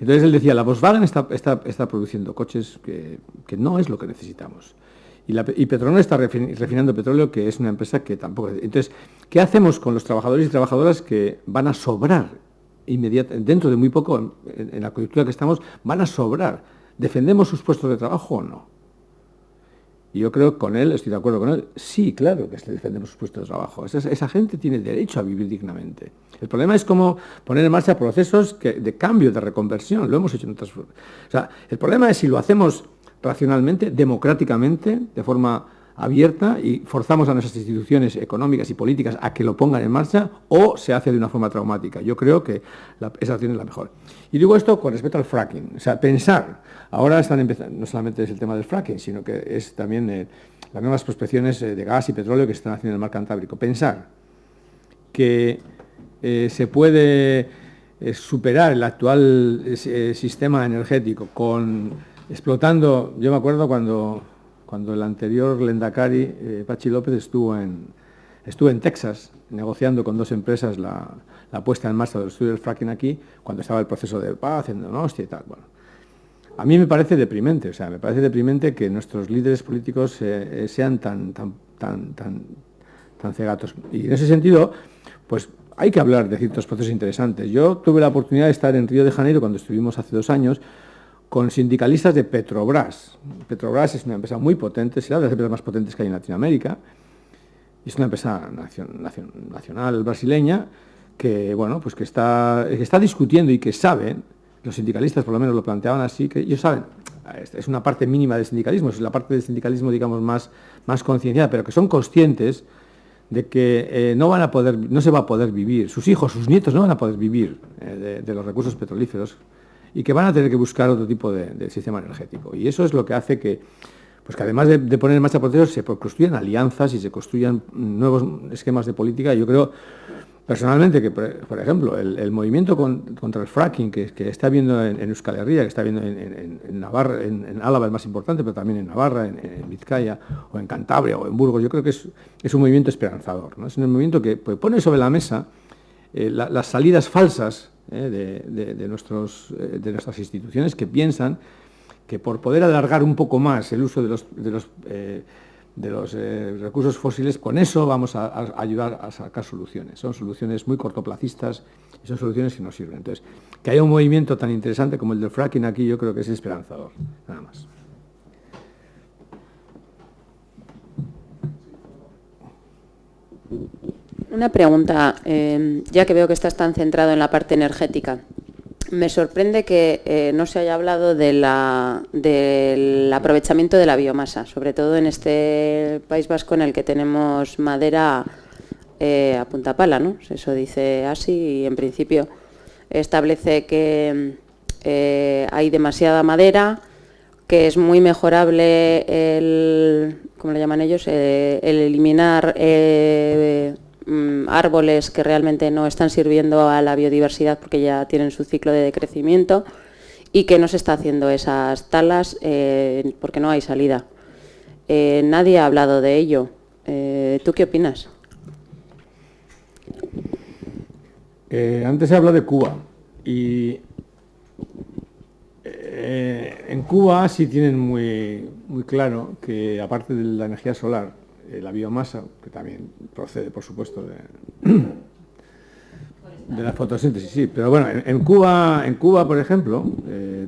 Speaker 4: Entonces él decía, la Volkswagen está produciendo coches que no es lo que necesitamos. Y Petronor está refinando petróleo, que es una empresa que tampoco... Entonces, ¿qué hacemos con los trabajadores y trabajadoras que van a sobrar dentro de muy poco, en la coyuntura que estamos, van a sobrar? ¿Defendemos sus puestos de trabajo o no? Y yo creo con él, estoy de acuerdo con él, sí, claro que defendemos sus puestos de trabajo. Esa gente tiene derecho a vivir dignamente. El problema es cómo poner en marcha procesos de cambio, de reconversión. Lo hemos hecho en otras... O sea, el problema es si lo hacemos racionalmente, democráticamente, de forma abierta y forzamos a nuestras instituciones económicas y políticas a que lo pongan en marcha, o se hace de una forma traumática. Yo creo que esa opción es la mejor. Y digo esto con respecto al fracking. O sea, pensar, ahora están empezando, no solamente es el tema del fracking, sino que es también las nuevas prospecciones de gas y petróleo que se están haciendo en el mar Cantábrico. Pensar que se puede superar el actual sistema energético explotando. Yo me acuerdo cuando el anterior Lehendakari, Patxi López, estuvo en Texas negociando con 2 empresas la puesta en marcha del estudio del fracking aquí, cuando estaba el proceso de paz en Donostia y tal. Bueno, a mí me parece deprimente, que nuestros líderes políticos sean tan cegatos. Y en ese sentido, pues hay que hablar de ciertos procesos interesantes. Yo tuve la oportunidad de estar en Río de Janeiro cuando estuvimos hace 2 años con sindicalistas de Petrobras. Petrobras es una empresa muy potente, será de las empresas más potentes que hay en Latinoamérica. Es una empresa nacional brasileña que, bueno, pues que está discutiendo y que saben, los sindicalistas por lo menos lo planteaban así, que ellos saben, es una parte mínima del sindicalismo, es la parte del sindicalismo, digamos, más concienciada, pero que son conscientes de que no se va a poder vivir, sus hijos, sus nietos no van a poder vivir de los recursos petrolíferos, y que van a tener que buscar otro tipo de sistema energético. Y eso es lo que hace que además de poner en marcha procesos, se construyan alianzas y se construyan nuevos esquemas de política. Yo creo, personalmente, que, por ejemplo, el movimiento contra el fracking que está habiendo en Euskal Herria, que está habiendo en Navarra, en Álava es más importante, pero también en Navarra, en Vizcaya, o en Cantabria, o en Burgos, yo creo que es un movimiento esperanzador, ¿no? Es un movimiento que pone sobre la mesa las salidas falsas de nuestras instituciones, que piensan que por poder alargar un poco más el uso de los recursos fósiles, con eso vamos a ayudar a sacar soluciones. Son soluciones muy cortoplacistas y son soluciones que no sirven. Entonces, que haya un movimiento tan interesante como el del fracking aquí, yo creo que es esperanzador, nada más.
Speaker 5: Una pregunta, ya que veo que estás tan centrado en la parte energética. Me sorprende que no se haya hablado del aprovechamiento de la biomasa, sobre todo en este País Vasco en el que tenemos madera a punta pala, ¿no? Eso dice así y en principio establece que hay demasiada madera, que es muy mejorable ¿cómo le llaman ellos? El eliminar árboles que realmente no están sirviendo a la biodiversidad porque ya tienen su ciclo de decrecimiento y que no se está haciendo esas talas porque no hay salida. Nadie ha hablado de ello. ¿Tú qué opinas?
Speaker 4: Antes se habló de Cuba y en Cuba sí tienen muy claro que, aparte de la energía solar, la biomasa, que también procede, por supuesto, de la fotosíntesis, sí, pero bueno, en Cuba, por ejemplo,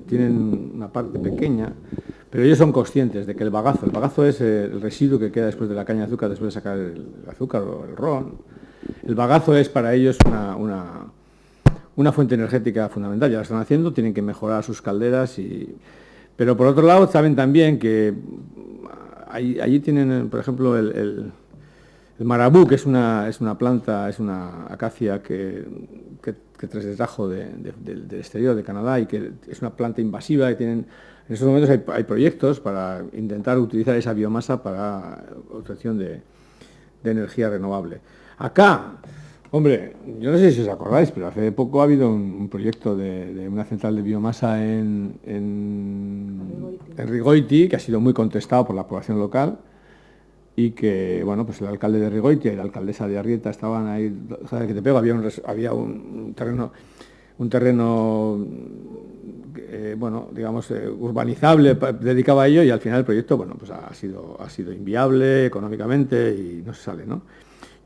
Speaker 4: tienen una parte pequeña, pero ellos son conscientes de que el bagazo es el residuo que queda después de la caña de azúcar, después de sacar el azúcar o el ron. El bagazo es para ellos una fuente energética fundamental, ya lo están haciendo, tienen que mejorar sus calderas, pero por otro lado saben también que allí tienen, por ejemplo, el marabú, que es una planta, es una acacia que se trajo del exterior de Canadá y que es una planta invasiva, y en estos momentos hay proyectos para intentar utilizar esa biomasa para obtención de energía renovable. Acá, hombre, yo no sé si os acordáis, pero hace poco ha habido un proyecto de una central de biomasa en Rigoiti, que ha sido muy contestado por la población local, y que, bueno, pues el alcalde de Rigoiti y la alcaldesa de Arrieta estaban ahí, ¿sabes qué te pego? Había un terreno bueno, digamos, urbanizable dedicado a ello, y al final el proyecto, bueno, pues ha sido inviable económicamente y no se sale, ¿no?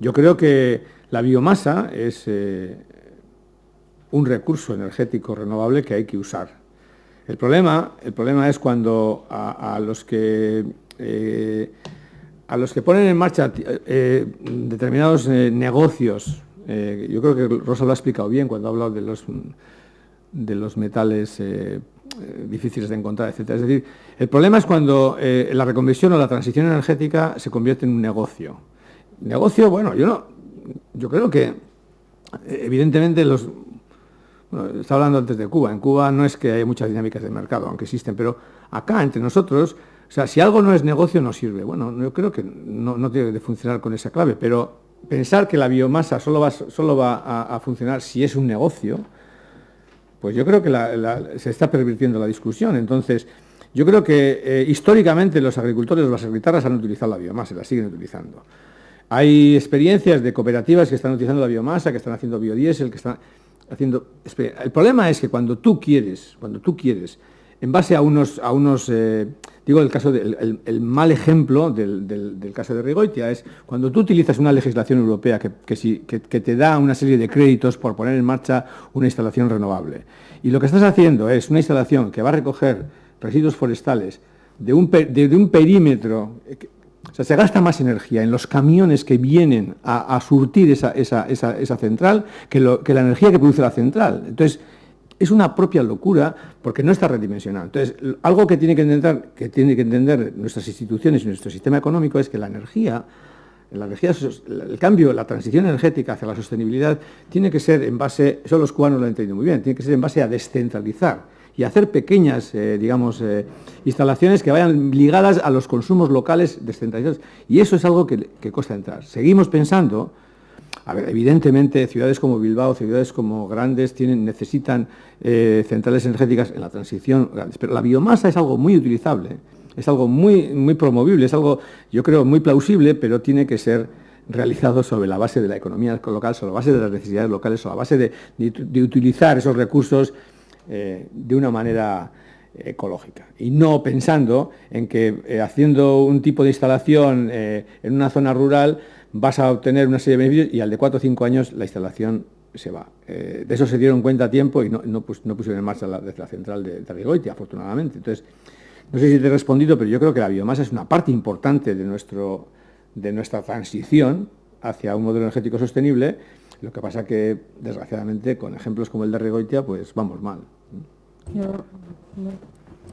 Speaker 4: Yo creo que la biomasa es un recurso energético renovable que hay que usar. El problema es cuando a los que ponen en marcha determinados negocios, yo creo que Rosa lo ha explicado bien cuando ha hablado de los metales difíciles de encontrar, etcétera. Es decir, el problema es cuando la reconversión o la transición energética se convierte en un negocio. Negocio, bueno, yo creo que evidentemente estaba hablando antes de Cuba. En Cuba no es que haya muchas dinámicas de mercado, aunque existen, pero acá entre nosotros, o sea, si algo no es negocio, no sirve. Bueno, yo creo que no tiene que funcionar con esa clave, pero pensar que la biomasa solo va a funcionar si es un negocio, pues yo creo que se está pervirtiendo la discusión. Entonces, yo creo que históricamente los agricultores, las agricultoras han utilizado la biomasa, la siguen utilizando. Hay experiencias de cooperativas que están utilizando la biomasa, que están haciendo biodiesel, que están haciendo... El problema es que cuando tú quieres, en base a unos digo, el mal ejemplo del caso de Rigoitia es cuando tú utilizas una legislación europea que te da una serie de créditos por poner en marcha una instalación renovable. Y lo que estás haciendo es una instalación que va a recoger residuos forestales de un perímetro... O sea, se gasta más energía en los camiones que vienen a surtir esa central que la energía que produce la central. Entonces, es una propia locura porque no está redimensionado. Entonces, algo que tiene que entender nuestras instituciones y nuestro sistema económico es que la energía, el cambio, la transición energética hacia la sostenibilidad tiene que ser en base, eso los cubanos lo han entendido muy bien, tiene que ser en base a descentralizar y hacer pequeñas, instalaciones que vayan ligadas a los consumos locales descentralizados. Y eso es algo que cuesta entrar. Seguimos pensando, a ver, evidentemente ciudades como Bilbao, ciudades como grandes necesitan centrales energéticas en la transición grandes, pero la biomasa es algo muy utilizable, es algo muy, muy promovible, es algo, yo creo, muy plausible, pero tiene que ser realizado sobre la base de la economía local, sobre la base de las necesidades locales, sobre la base de utilizar esos recursos de una manera ecológica y no pensando en que haciendo un tipo de instalación en una zona rural vas a obtener una serie de beneficios y al de 4 o 5 años la instalación se va. De eso se dieron cuenta a tiempo y no pusieron en marcha la central de Rigoitia, afortunadamente. Entonces, no sé si te he respondido, pero yo creo que la biomasa es una parte importante de nuestra transición hacia un modelo energético sostenible. Lo que pasa que, desgraciadamente, con ejemplos como el de Rigoitia, pues vamos mal.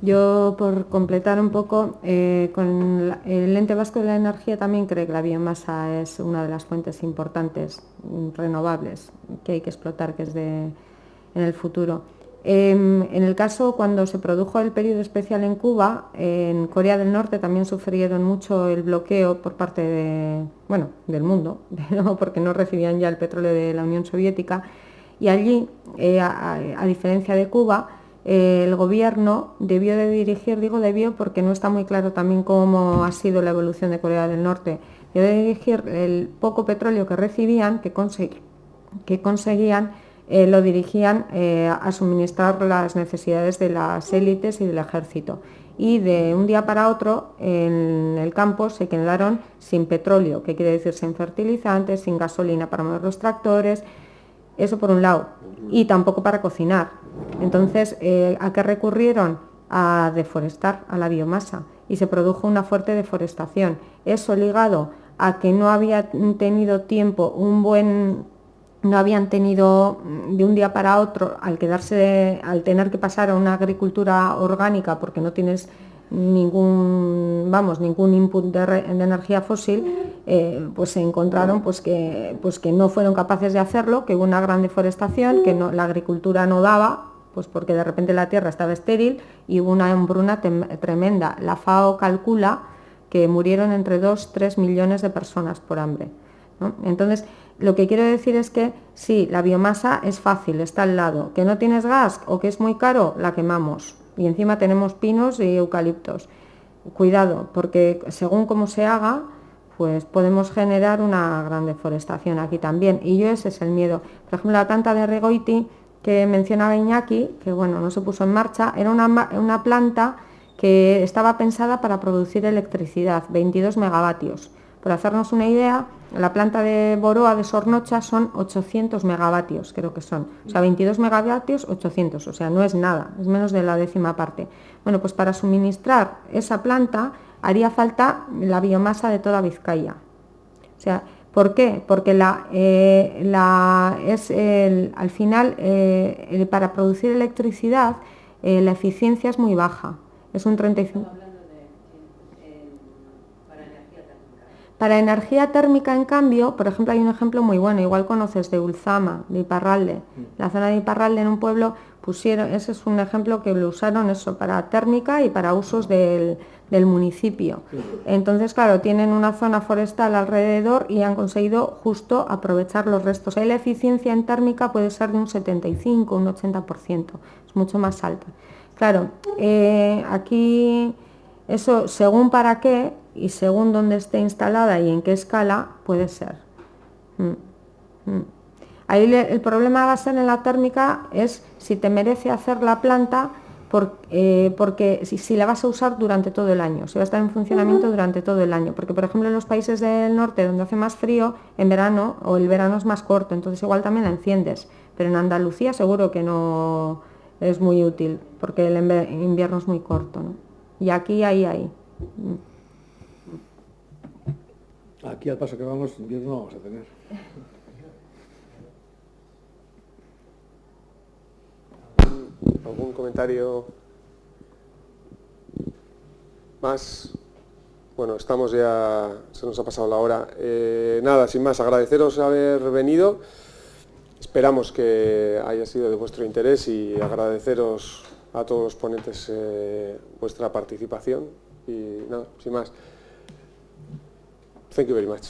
Speaker 3: Yo, por completar un poco, con el Ente Vasco de la Energía también cree que la biomasa es una de las fuentes importantes renovables que hay que explotar, que es en el futuro. En el caso, cuando se produjo el periodo especial en Cuba, en Corea del Norte también sufrieron mucho el bloqueo por parte del mundo, porque no recibían ya el petróleo de la Unión Soviética, y allí, a diferencia de Cuba, el gobierno debió de dirigir, digo debió porque no está muy claro también cómo ha sido la evolución de Corea del Norte, debió de dirigir el poco petróleo que recibían, que conseguían, lo dirigían a suministrar las necesidades de las élites y del ejército. Y de un día para otro en el campo se quedaron sin petróleo, que quiere decir sin fertilizantes, sin gasolina para mover los tractores, eso por un lado, y tampoco para cocinar. Entonces, ¿a qué recurrieron? A deforestar, a la biomasa, y se produjo una fuerte deforestación. Eso ligado a que no habían tenido tiempo, no habían tenido de un día para otro, al tener que pasar a una agricultura orgánica porque no tienes ningún input de energía fósil, pues se encontraron que no fueron capaces de hacerlo, que hubo una gran deforestación, que la agricultura no daba, pues porque de repente la tierra estaba estéril y hubo una hambruna tremenda. La FAO calcula que murieron entre 2-3 millones de personas por hambre, ¿no? Entonces, lo que quiero decir es que sí, la biomasa es fácil, está al lado. ¿Que no tienes gas o que es muy caro? La quemamos. Y encima tenemos pinos y eucaliptos. Cuidado, porque según cómo se haga, pues podemos generar una gran deforestación aquí también. Y ese es el miedo. Por ejemplo, la planta de Regoiti, que mencionaba Iñaki, que no se puso en marcha, era una planta que estaba pensada para producir electricidad, 22 megavatios. Por hacernos una idea, la planta de Boroa de Sornocha son 800 megavatios, creo que son. O sea, 22 megavatios, 800, o sea, no es nada, es menos de la 10ª parte. Bueno, pues para suministrar esa planta haría falta la biomasa de toda Vizcaya. O sea, ¿por qué? Porque al final, para producir electricidad, la eficiencia es muy baja, es un 35%. Para energía térmica, en cambio, por ejemplo, hay un ejemplo muy bueno, igual conoces, de Ulzama, de Iparralde. La zona de Iparralde, en un pueblo, ese es un ejemplo que lo usaron eso para térmica y para usos del municipio. Entonces, claro, tienen una zona forestal alrededor y han conseguido justo aprovechar los restos. Ahí la eficiencia en térmica puede ser de un 75, un 80%, es mucho más alta. Claro, aquí eso, según para qué y según dónde esté instalada y en qué escala, puede ser. Ahí el problema va a ser en la térmica es si te merece hacer la planta porque si la vas a usar durante todo el año, si va a estar en funcionamiento durante todo el año. Porque, por ejemplo, en los países del norte donde hace más frío, en verano, o el verano es más corto, entonces igual también la enciendes. Pero en Andalucía seguro que no es muy útil, porque el invierno es muy corto, ¿no? Y aquí, ahí.
Speaker 4: Aquí, al paso que vamos, invierno no vamos a tener.
Speaker 1: ¿Algún comentario más? Bueno, estamos ya, se nos ha pasado la hora. Nada, sin más, agradeceros haber venido. Esperamos que haya sido de vuestro interés y agradeceros a todos los ponentes vuestra participación. Y nada, sin más. Thank you very much.